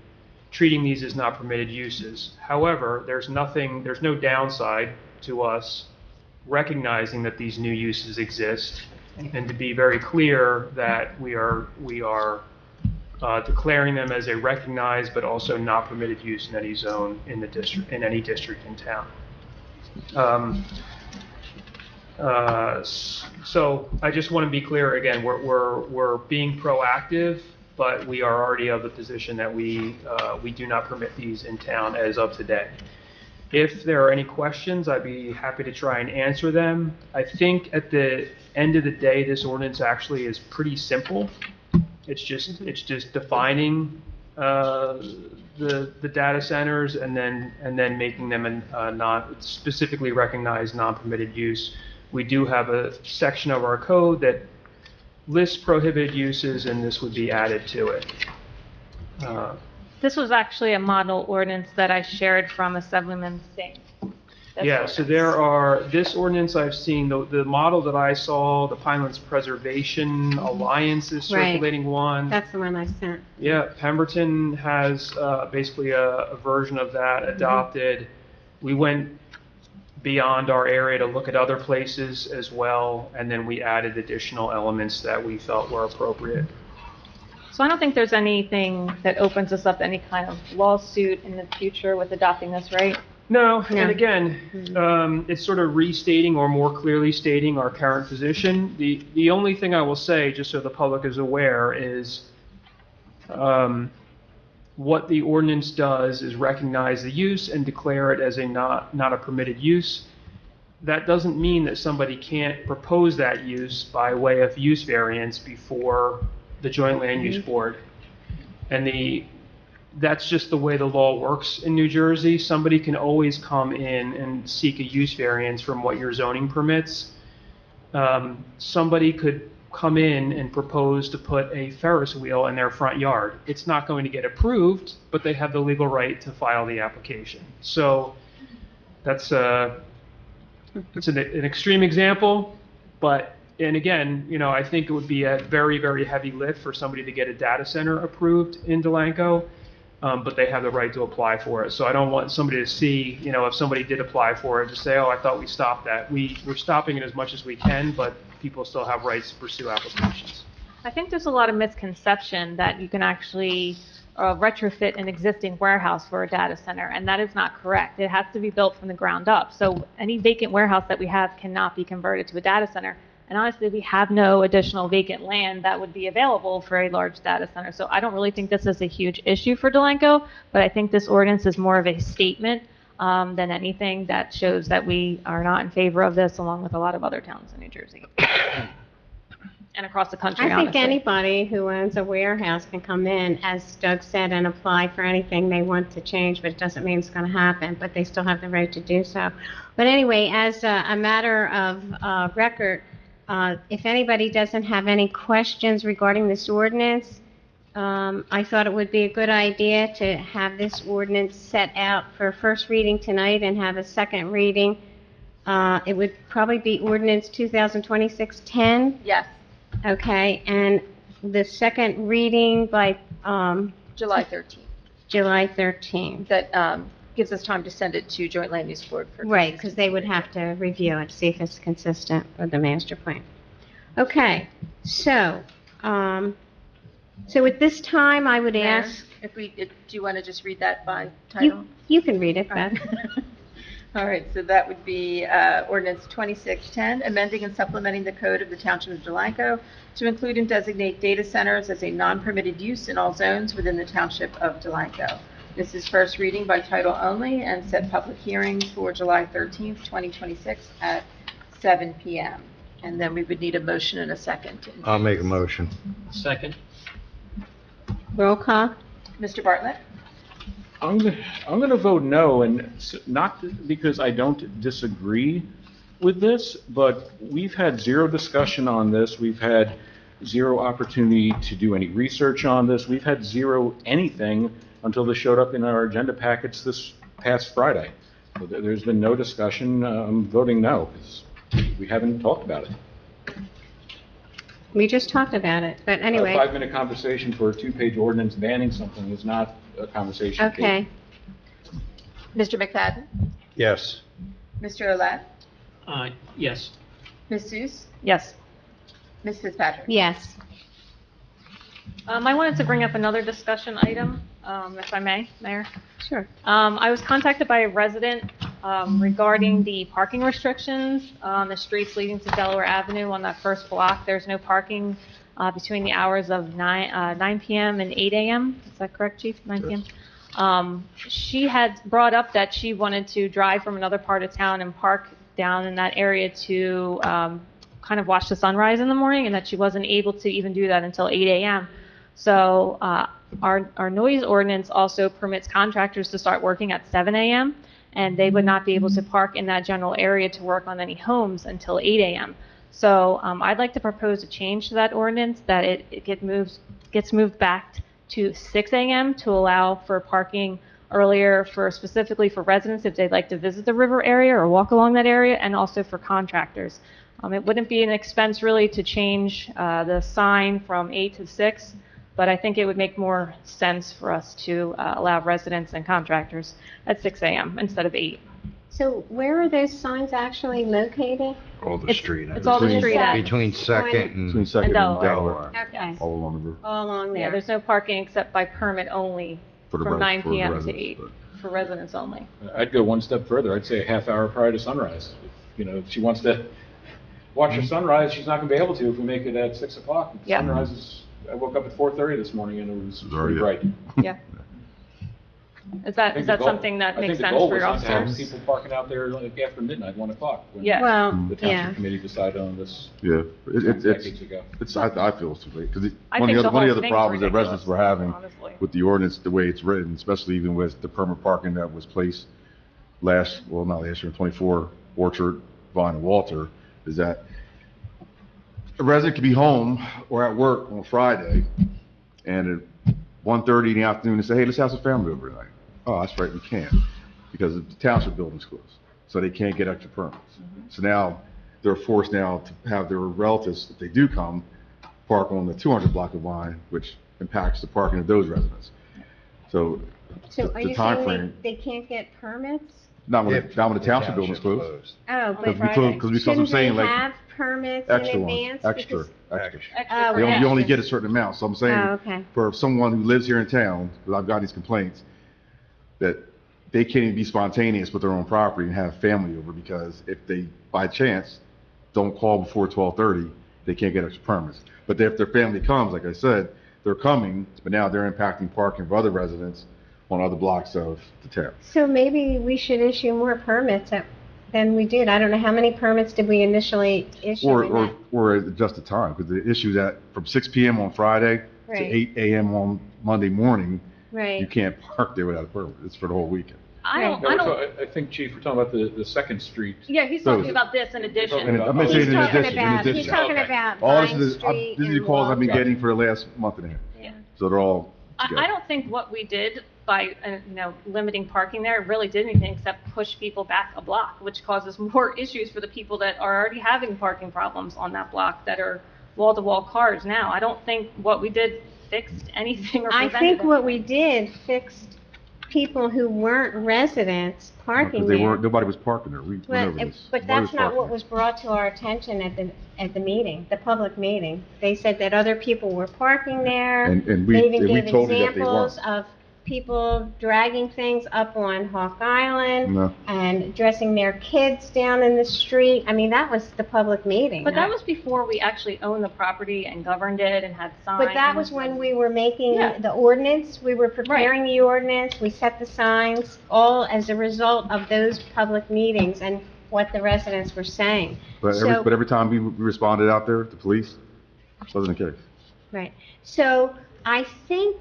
treating these as not permitted uses. However, there's no downside to us recognizing that these new uses exist, and to be very clear that we are declaring them as a recognized but also not permitted use in any zone in the district, in any district in town. So I just want to be clear again. We're being proactive, but we are already of the position that we do not permit these in town as of today. If there are any questions, I'd be happy to try and answer them. I think at the end of the day, this ordinance actually is pretty simple. It's just defining the data centers and then making them a not specifically recognized non-permitted use. We do have a section of our code that lists prohibited uses, and this would be added to it. This was actually a model ordinance that I shared from Assemblyman Singh. Yeah, so this ordinance I've seen, the model that I saw, the Pinelands Preservation Alliance is circulating one. That's the one I sent. Yeah, Pemberton has basically a version of that adopted. We went beyond our area to look at other places as well, and then we added additional elements that we felt were appropriate. So I don't think there's anything that opens us up to any kind of lawsuit in the future with adopting this, right? No. And again, it's sort of restating or more clearly stating our current position. The only thing I will say, just so the public is aware, is what the ordinance does is recognize the use and declare it as a not a permitted use. that doesn't mean that somebody can't propose that use by way of use variance before the Joint Land Use Board. And that's just the way the law works in New Jersey. Somebody can always come in and seek a use variance from what your zoning permits. Somebody could come in and propose to put a Ferris wheel in their front yard. It's not going to get approved, but they have the legal right to file the application. So that's it's an extreme example, and again, I think it would be a very, very heavy lift for somebody to get a data center approved in Delanco, but they have the right to apply for it. So I don't want somebody to see, if somebody did apply for it, to say, oh, I thought we stopped that. We're stopping it as much as we can, but people still have rights to pursue applications. I think there's a lot of misconception that you can actually retrofit an existing warehouse for a data center, and that is not correct. It has to be built from the ground up. So any vacant warehouse that we have cannot be converted to a data center. And honestly, we have no additional vacant land that would be available for a large data center. So I don't really think this is a huge issue for Delanco, but I think this ordinance is more of a statement than anything that shows that we are not in favor of this, along with a lot of other towns in New Jersey. And across the country, I think honestly. anybody who owns a warehouse can come in, as Doug said, and apply for anything they want to change, but it doesn't mean it's going to happen, but they still have the right to do so. But anyway, as a matter of record, if anybody doesn't have any questions regarding this ordinance, I thought it would be a good idea to have this ordinance set out for first reading tonight and have a second reading. It would probably be ordinance 2026-10. Yes. Okay, and the second reading by July 13th. July 13th. That gives us time to send it to Joint Land Use Board for. Right, because they would have to review it, see if it's consistent with the master plan. Okay, so at this time, I would Mayor, ask. do you want to just read that by title? You can read it, Beth. All right, so that would be ordinance 2610, amending and supplementing the code of the Township of Delanco to include and designate data centers as a non-permitted use in all zones within the Township of Delanco. This is first reading by title only and set public hearing for July 13th, 2026 at 7 p.m. And then we would need a motion and a second. I'll make a motion. Second. Roll call. Mr. Bartlett? I'm going to vote no, and not because I don't disagree with this, but we've had zero discussion on this. We've had zero opportunity to do any research on this. We've had zero anything until this showed up in our agenda packets this past Friday. So there's been no discussion. I'm voting no because we haven't talked about it. We just talked about it, but anyway. A 5-minute conversation for a 2-page ordinance banning something is not a conversation. Okay. Mr. McFadden? Yes. Mr. Olet? Yes. Ms. Seuss? Yes. Ms. Fitzpatrick? Yes. I wanted to bring up another discussion item, if I may, Mayor. Sure. I was contacted by a resident regarding the parking restrictions on the streets leading to Delaware Avenue on that first block. There's no parking between the hours of 9 p.m. and 8 a.m. Is that correct, Chief? 9 p.m.? She had brought up that she wanted to drive from another part of town and park down in that area to kind of watch the sunrise in the morning, and that she wasn't able to even do that until 8 a.m. So our noise ordinance also permits contractors to start working at 7 a.m., and they would not be able to park in that general area to work on any homes until 8 a.m. So I'd like to propose a change to that ordinance, that it gets moved back to 6 a.m. to allow for parking earlier, specifically for residents if they'd like to visit the river area or walk along that area, and also for contractors. It wouldn't be an expense really to change the sign from 8 to 6, but I think it would make more sense for us to allow residents and contractors at 6 a.m. instead of 8. So where are those signs actually located? All the street. It's all the street. Between Second and Delaware. Okay. All along the river. All along there. Yeah, there's no parking except by permit only from 9 p.m. to 8 residents, for residents only. I'd go one step further. I'd say a half hour prior to sunrise. If she wants to watch her sunrise, she's not going to be able to if we make it at 6 o'clock. Yeah. Sunrise is, I woke up at 4:30 this morning and it was pretty bright. Yeah. Is I that, think is the that goal- something that I think makes the sense goal for your was not to have officers? people parking out there like after midnight, 1 o'clock. when Yeah. Well, The yeah. township committee decided on this Yeah, decades ago. I feel it's too late, because I one think of the the whole other thing's problems that ridiculous, residents were having honestly. with the ordinance, the way it's written, especially even with the permanent parking that was placed not last year, 24 Orchard, Vine, and Walter, is that a resident could be home or at work on Friday, and at 1:30 in the afternoon, they say, hey, let's have some family over tonight. Oh, that's right, we can't, because the township building's closed, so they can't get extra permits. So now, they're forced now to have their relatives, if they do come, park on the 200 block of Vine, which impacts the parking of those residents. So, So the are you time saying frame, they can't get permits? not when the township building's closed. Oh, but Because I'm shouldn't saying, they like, have permits extra in ones, advance? extra. Oh, You only extras. get a certain amount, so I'm saying, Oh, okay. for someone who lives here in town, because I've got these complaints, that they can't even be spontaneous with their own property and have family over, because if they, by chance, don't call before 12:30, they can't get extra permits. But if their family comes, like I said, they're coming, but now they're impacting parking for other residents on other blocks of the town. So maybe we should issue more permits than we did. I don't know, how many permits did we initially issue in that? Or adjust the time, because the issue that from 6 PM on Friday to Right. 8 AM on Monday morning, you Right. can't park there without a permit. It's for the whole weekend. No, I think, Chief, we're talking about the Second Street. Yeah, he's talking about this in addition. I'm not saying in addition, He's talking about All this Vine is, Street these are the and calls I've been Walter. getting for the last month and a half. Yeah. So they're all I together. don't think what we did by, limiting parking there really did anything except push people back a block, which causes more issues for the people that are already having parking problems on that block that are wall-to-wall cars now. I don't think what we did fixed anything or I prevented think what anything. we did fixed people who weren't residents parking Because there. nobody was parking there. We went over this. But Nobody that's not parking what there. was brought to our attention at the meeting, the public meeting. They said that other people were parking there. And we- They even and we gave told you that they examples weren't. of people dragging things up on Hawk Island No. and dressing their kids down in the street. I mean, that was the public meeting. But that was before we actually owned the property and governed it and had signs. But that was when we were making Yeah. the ordinance, we were preparing the ordinance, we set the signs, all as a result of those public meetings and what the residents were saying. But So- every time we responded out there, the police, wasn't the case. Right. So I think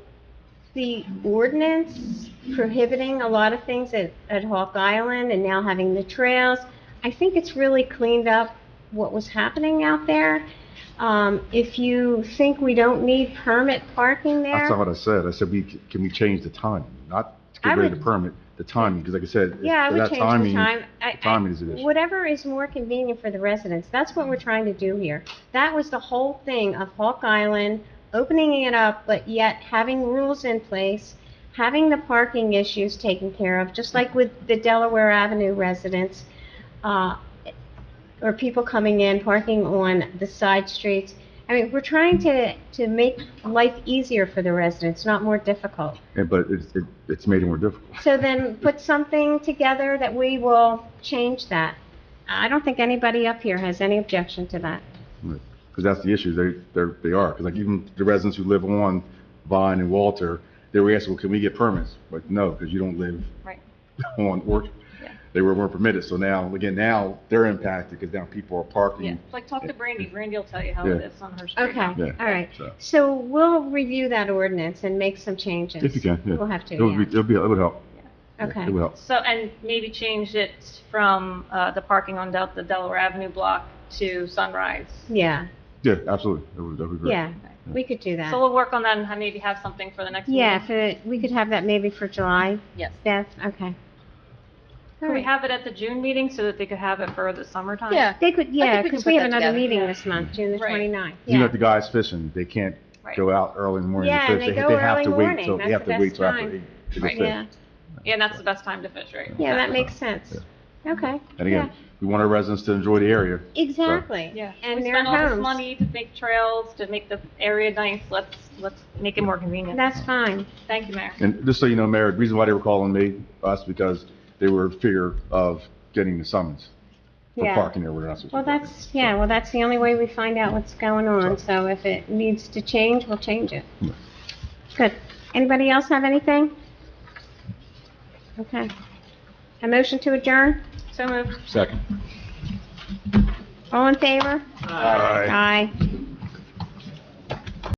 the ordinance prohibiting a lot of things at Hawk Island and now having the trails, I think it's really cleaned up what was happening out there. If you think we don't need permit parking there. That's not what I said. I said, can we change the timing? Not to I get rid of would- the permit, the timing, because like I said, Yeah, I would that change the timing, time. the timing is an issue. Whatever is more convenient for the residents, that's what we're trying to do here. That was the whole thing of Hawk Island, opening it up, but yet having rules in place, having the parking issues taken care of, just like with the Delaware Avenue residents, or people coming in, parking on the side streets. I mean, we're trying to make life easier for the residents, not more difficult. But it's made it more difficult. So then put something together that we will change that. I don't think anybody up here has any objection to that. Because that's the issue. They are. Because like even the residents who live on Vine and Walter, they were asking, well, can we get permits? Like, no, because you don't live on Orchard. They weren't permitted. So now they're impacted because now people are parking. Yeah, like talk to Brandy. Brandy will tell you how Yeah. it is on her street. Okay, Yeah. all right. So- So we'll review that ordinance and make some changes. If you can, yeah. We'll have to, It would help. Okay. It would help. So, and maybe change it from the parking on the Delaware Avenue block to Sunrise. Yeah, Yeah, absolutely. That would be great. yeah, we could do that. So we'll work on that and maybe have something for the next Yeah, meeting. we could have that maybe for July. Yes. Beth, okay. Could we have it at the June meeting so that they could have it for the summertime? Yeah. They could, yeah, we can because put we have that another together. meeting Yeah. this month, June the Right. 29th. You know, Yeah. like the guys fishing, they can't Right. go out early in the morning Yeah, to and fish. they They go have early to wait morning. till That's the after best after time. 8 to go Right. fish. Yeah, Yeah, and that's the best time to fish, right? yeah, that makes sense. Okay. And again, we want our residents to enjoy the area. Exactly. Yeah. And we their spend all this homes. money to make trails, to make the area nice. Let's make it more convenient. That's fine. Thank you, Mayor. And just so you know, Mayor, the reason why they were calling us because they were in fear of getting the summons for Yeah. parking there where they're not supposed Well, to park. that's the only way we find out what's going on. So if it needs to change, we'll change it. Good. Anybody else have anything? Okay. A motion to adjourn? So moved. Second. All in favor? Aye. Aye.